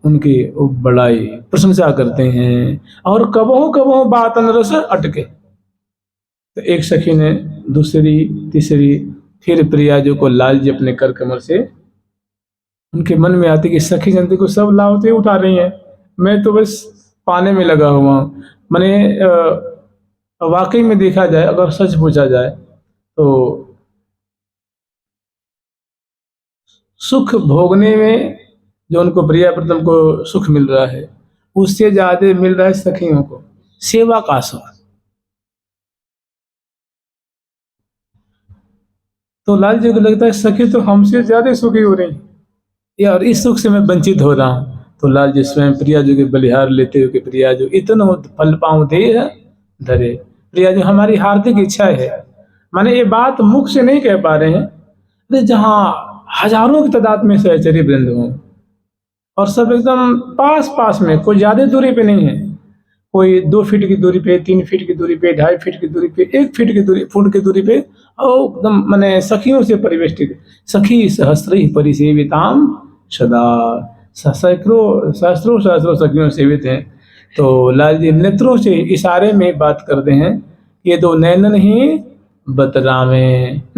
उनकी वो बड़ाई प्रशंसा करते हैं। और कबहू कबहू बात नरस अटके। तो एक सखी ने दूसरी तीसरी फिर प्रिया जो को लाल जी अपने कर कमर से उनके मन में आती कि सखी जनती को सब लावते उठा रही हैं, मैं तो बस पाने में लगा हुआ हूँ। मैंने वाकई में देखा जाए, अगर सच पूछा जाए तो सुख भोगने में जो उनको प्रिया प्रथम को सुख मिल रहा है, उससे ज्यादा मिल रहा है सखियों को सेवा का सुख। तो लाल जी को लगता है सखी तो हमसे ज्यादा सुखी हो रही है और इस सुख से मैं वंचित हो रहा हूँ। तो लाल जी स्वयं प्रिया जो के बलिहार लेते हुए कि प्रिया जो इतना फल पाऊं दे धरे। प्रिया जो हमारी हार्दिक इच्छा है, माने ये बात मुख से नहीं कह पा रहे हैं, अरे जहाँ हजारों की तादाद में सहचरी वृंद हों और सब एकदम पास पास में, कोई ज्यादा दूरी पे नहीं है, कोई 2 फीट की दूरी पे, 3 फीट की दूरी पे, 2.5 फीट की दूरी पे, 1 फीट की दूरी फुट की दूरी पे, और एकदम मैंने सखियों से परिवेष्टित। सखी सहस्री परिसेविताम सदा, सैकड़ों सहस्त्रों सहस्त्रों सखियों सेवित हैं। तो लाल जी नेत्रों से इशारे में बात करते हैं, ये दो नैनन ही बतरामे,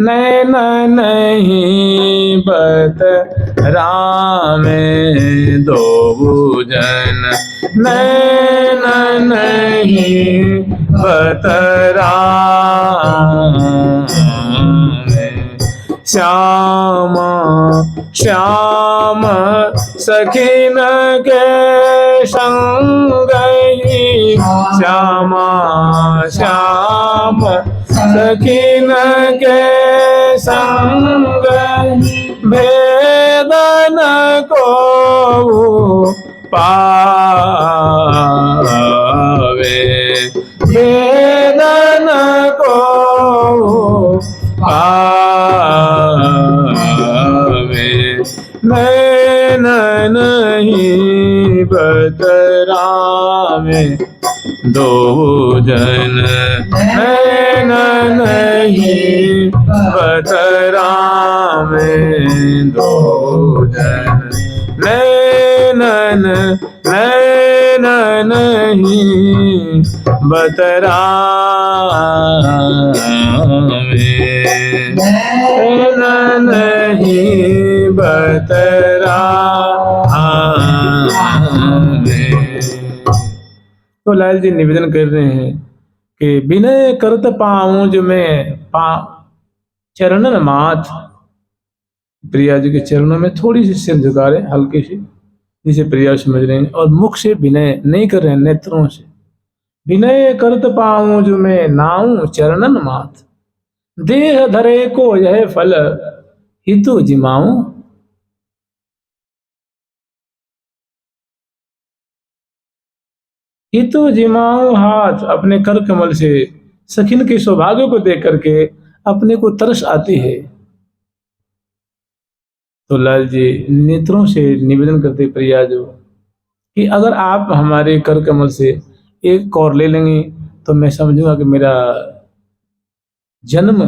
नैन नहीं बतरामे दो जन, नैन नहीं बतरामे श्याम श्याम सखिन के संग ही श्याम श्याम सखिन के संग भेदन को पावे भेदन को पावे नैन नहीं बतरावे दो जन नैन नहीं बतरावे दो जन नैन नहीं बतरावे नैन नहीं बतरावे। तो लाल जी निवेदन कर रहे हैं कि विनय करत पाऊं जो मैं चरणन माथ। प्रिया जी के चरणों में थोड़ी सी सिर झुका रहे हल्की सी, जिसे प्रिया समझ रहे हैं, और मुख से विनय नहीं कर रहे हैं, नेत्रों से। विनय करत पाऊं जो मैं नाऊं चरणन माथ, देह धरे को यह फल हितु जिमाऊं। हितु जिमाऊं हाथ अपने कर कमल से, सखिन के सौभाग्य को देख करके अपने को तरस आती है। तो लाल जी नेत्रों से निवेदन करते प्रिया जो कि अगर आप हमारे कर कमल से एक कौर ले लेंगे तो मैं समझूंगा कि मेरा जन्म,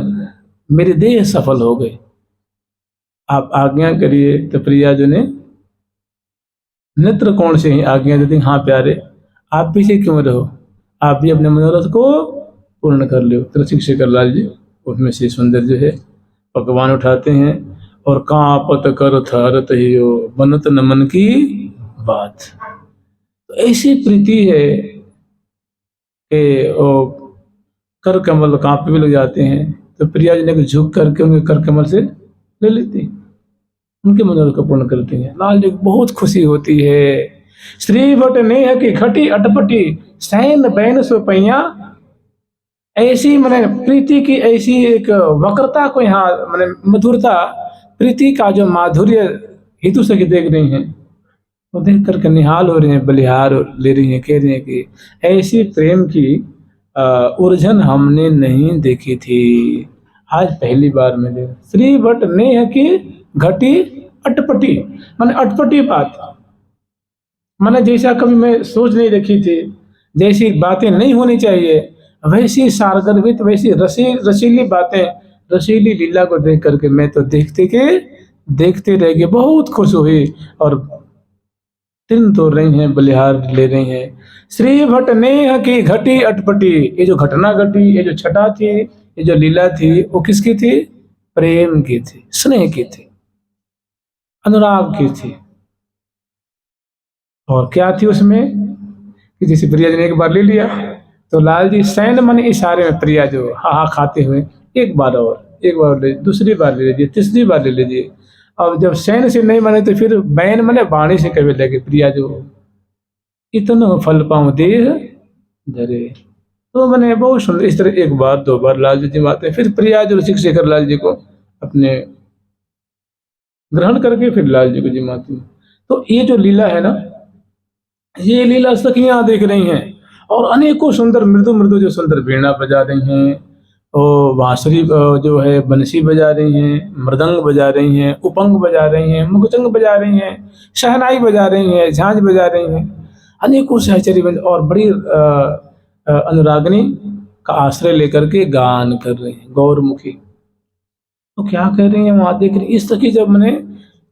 मेरे देह सफल हो गए। आप आज्ञा करिए। तो प्रिया जो ने नेत्र कोण से ही आज्ञा देती, हाँ प्यारे आप पीछे क्यों रहो, आप भी अपने मनोरथ को पूर्ण कर लो। तो शिक्षक लाल जी उसमें से सुंदर जो है पकवान उठाते हैं और कांपत कर थरत ही हो बनत न मन की बात। तो ऐसी प्रीति है कि वो कर कमल कांपने भी लग जाते हैं। तो प्रिया जी ने झुक करके उनके कर कमल से ले लेती, उनके मनोरथ को पूर्ण करती हैं। लाल जी को बहुत खुशी होती है। श्री भट नेह की खटी अटपटी सैन बैन सुपैया। ऐसी मैंने प्रीति की ऐसी एक वक्रता को यहाँ मैंने मधुरता, प्रीति का जो माधुर्य हेतु से देख रही हैं, वो देख करके निहाल हो रहे हैं, बलिहार ले रही हैं, कह रही हैं कि ऐसी प्रेम की उलझन हमने नहीं देखी थी, आज पहली बार में देखा। श्री भट नेह की घटी अटपटी, माने अटपटी बात, माने जैसा कभी मैं सोच नहीं रखी थी, जैसी बातें नहीं होनी चाहिए वैसी सारगर्भित, वैसी रसीली बातें, रसीली लीला को देख करके मैं तो देखते रह गए, बहुत खुश हुई। और तिन तोड़ रही हैं, बलिहार ले रही हैं। श्री भट नेह की घटी अटपटी, ये जो घटना घटी, ये जो छटा थी, ये जो लीला थी, वो किसकी थी? प्रेम की थी, स्नेह की थी, अनुराग की थी। और क्या थी उसमें कि जैसे प्रिया जी ने एक बार ले लिया तो लाल जी सैन मन इशारे में प्रिया जो हा खाते हुए एक बार ले, दूसरी बार ले लीजिए, तीसरी बार ले लीजिए। अब जब सैन से नहीं माने तो फिर बैन मने वाणी से कभी लगे प्रिया जो इतना फल पाऊं देह धरे। तो मैंने बहुत सुंदर इस तरह एक बार दो बार लाल जी जिमाते हैं। फिर प्रिया जो शिक्षक लाल जी को अपने ग्रहण करके फिर लाल जी को जिमाती हूँ। तो ये जो लीला है ना, ये लीला सखियां देख रही हैं और अनेकों सुंदर मृदु जो सुंदर वीणा बजा रही हैं, और बांसुरी जो है बंसी बजा रही हैं, मृदंग बजा रही हैं, उपंग बजा रही हैं, मुकुचंग बजा रही हैं, शहनाई बजा रही हैं, झांझ बजा रही हैं, अनेकों सहचरी और बड़ी अनुरागनी का आश्रय लेकर के गान कर रही हैं, गौरमुखी। तो क्या कह रही हैं वहां देख रही इस सखी जब मैंने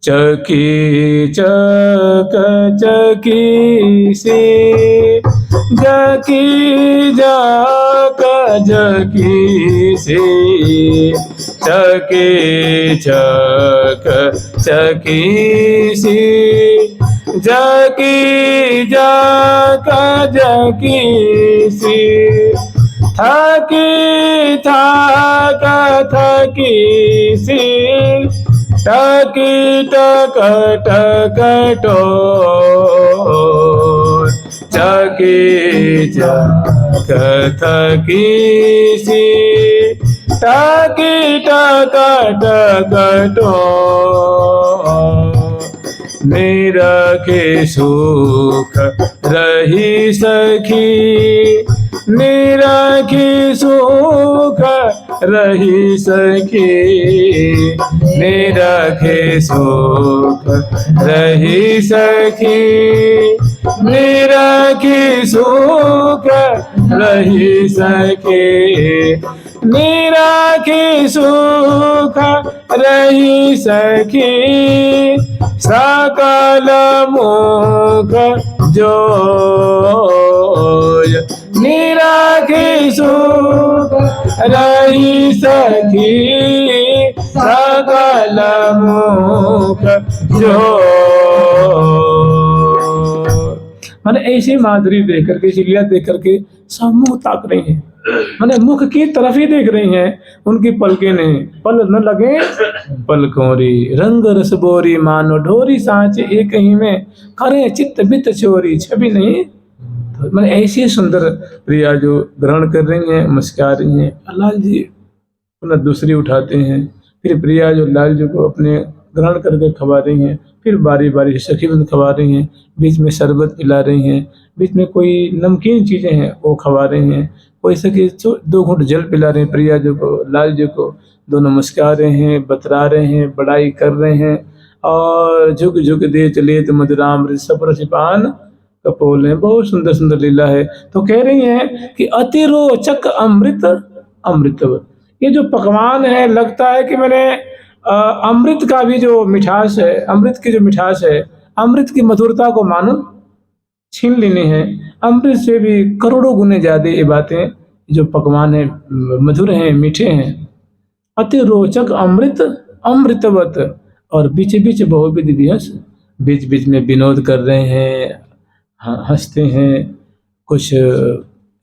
चकी चक चकी से जकी जाक जकी से चकी चक चकी से जकी जाक जकी से थकी थक थकी सी टकी टक टक टोर चकी चक थकी सी टकी टक टक टोर निरखे सुख रही सखी निरखी सुख रही सखी निरखे सुख रही सखी निरखी सुख रही सखी निरखी सुख रही सखी सकल मुख जोय निरखी सुख रही सखी सकल मुख जोय। मैंने ऐसी माधुरी देख करके ऐसी लीला देख करके सब मुंह ताक रही हैं, मैंने मुख की तरफ ही देख रही हैं। उनकी पलकें नहीं पल न लगे पलकोरी रंग रस बोरी मानो ढोरी सांच एक ही में करे चित्त बित चोरी छवि नहीं। तो मैंने ऐसी सुंदर प्रिया जो ग्रहण कर रही हैं मुस्कुरा रही हैं। लाल जी पुनः दूसरी उठाते हैं, फिर प्रिया जो लाल जी को अपने ग्रहण करके खवा रही हैं, फिर बारी बारी से सखी बंद खवा रही हैं, बीच में शरबत पिला रही हैं, बीच में कोई नमकीन चीज़ें हैं वो खवा रही हैं, कोई सखी 2 घूंट जल पिला रहे हैं प्रिया जी को लाल जी को। दोनों मुस्कुरा रहे हैं, बतरा रहे हैं, बड़ाई कर रहे हैं और झुक झुक दे चले तो मधुराम सपरसिपान कपोल है। बहुत सुंदर सुंदर लीला है। तो कह रही हैं कि अति रोचक अमृत अमृतवत, ये जो पकवान है लगता है कि मैंने अमृत का भी जो मिठास है, अमृत की जो मिठास है, अमृत की मधुरता को मानो छीन लेनी है। अमृत से भी करोड़ों गुने ज्यादा ये बातें जो पकवान है मधुर हैं, मीठे हैं। अति रोचक अमृत अमृतवत और बीच बीच बहुविध विहस, बीच बीच में विनोद कर रहे हैं, हंसते हैं, कुछ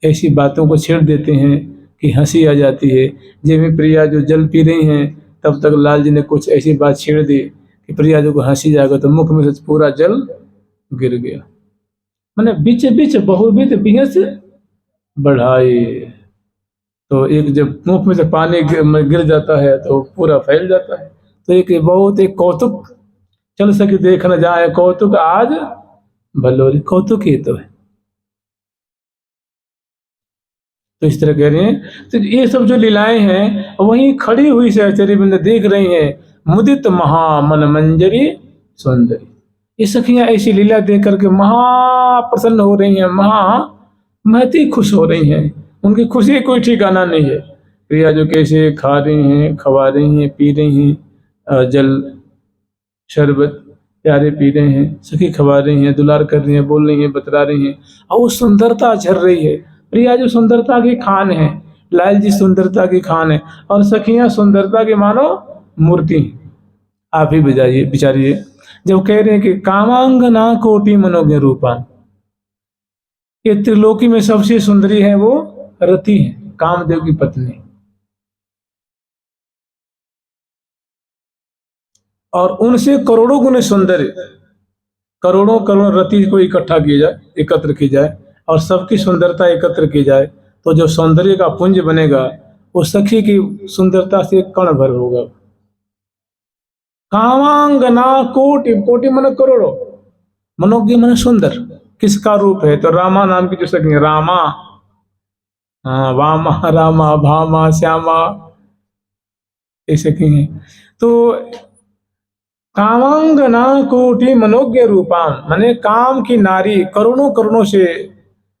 ऐसी बातों को छेड़ देते हैं कि हंसी आ जाती है। जब भी प्रिया जो जल पी रही हैं तब तक लाल जी ने कुछ ऐसी बात छेड़ दी कि प्रिया जी को हंसी जाएगा तो मुख में से पूरा जल गिर गया। मैंने बीच बीच बहुविध विहस बढ़ाई, तो एक जब मुख में से पानी गिर जाता है तो पूरा फैल जाता है। तो एक बहुत एक कौतुक चल सके देख न जाए कौतुक आज भलोरी, कौतुक ही तो है। तो इस तरह कह रहे हैं। तो ये सब जो लीलाएं हैं वहीं खड़ी हुई से आचार्य बंद देख रही हैं। मुदित महामन मंजरी सौंदर्य, ये सखियां ऐसी लीला देख करके महा प्रसन्न हो रही हैं, महती खुश हो रही हैं। उनकी खुशी कोई ठिकाना नहीं है। प्रिया जो कैसे खा रही हैं, खवा रही हैं, पी रही हैं, जल शरबत प्यारे पी रहे हैं, सखी खवा रही हैं, दुलार कर रही हैं, बोल रही हैं, बतरा रही हैं, और वो सुंदरता झर रही है। प्रिया जो सुंदरता की खान है, लाल जी सुंदरता की खान है, और सखियां सुंदरता की मानो मूर्ति। आप ही बजाइए बिचारिए जब कह रहे हैं कि कामांगना कोटि मनोज्ञ रूपा, ये त्रिलोकी में सबसे सुंदरी है वो रति है, कामदेव की पत्नी, और उनसे करोड़ों गुने सुंदर, करोड़ों करोड़ रति को इकट्ठा किया जाए, एकत्र की जाए और सबकी सुंदरता एकत्र की जाए तो जो सौंदर्य का पुंज बनेगा वो सखी की सुंदरता से कण भर होगा। कामांगना कोटि, कोटि मन करोड़ों, मनोज्ञ मन सुंदर, किसका रूप है? तो रामा नाम की जो सखी है, रामा, वामा, रामा, भामा, श्यामा, ये सखी हैं। तो कामांगना कोटि मनोज्ञ रूपाम, माने काम की नारी, करोड़ों करोड़ों से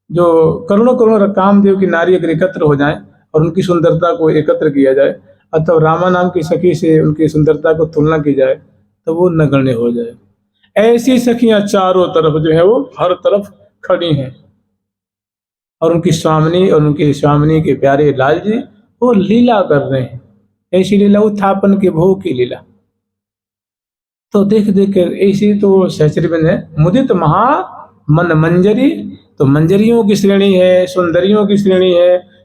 जो करोड़ों करोड़ों कामदेव की नारी अगर एकत्र हो जाएं और उनकी सुंदरता को एकत्र किया जाए, अथवा रामा नाम की सखी से उनकी सुंदरता को तुलना की जाए तो वो नगण्य हो जाए। ऐसी सखियां चारों तरफ जो है वो हर तरफ खड़ी हैं, और उनकी स्वामिनी और उनके स्वामिनी के प्यारे लाल जी वो लीला कर रहे हैं। ऐसी लीला उत्थापन के भोग की लीला। तो देख देख कर ऐसी तो सहचर्य है। मुदित महा मन मंजरी, तो मंजरियों की श्रेणी है, सुंदरियों की श्रेणी है,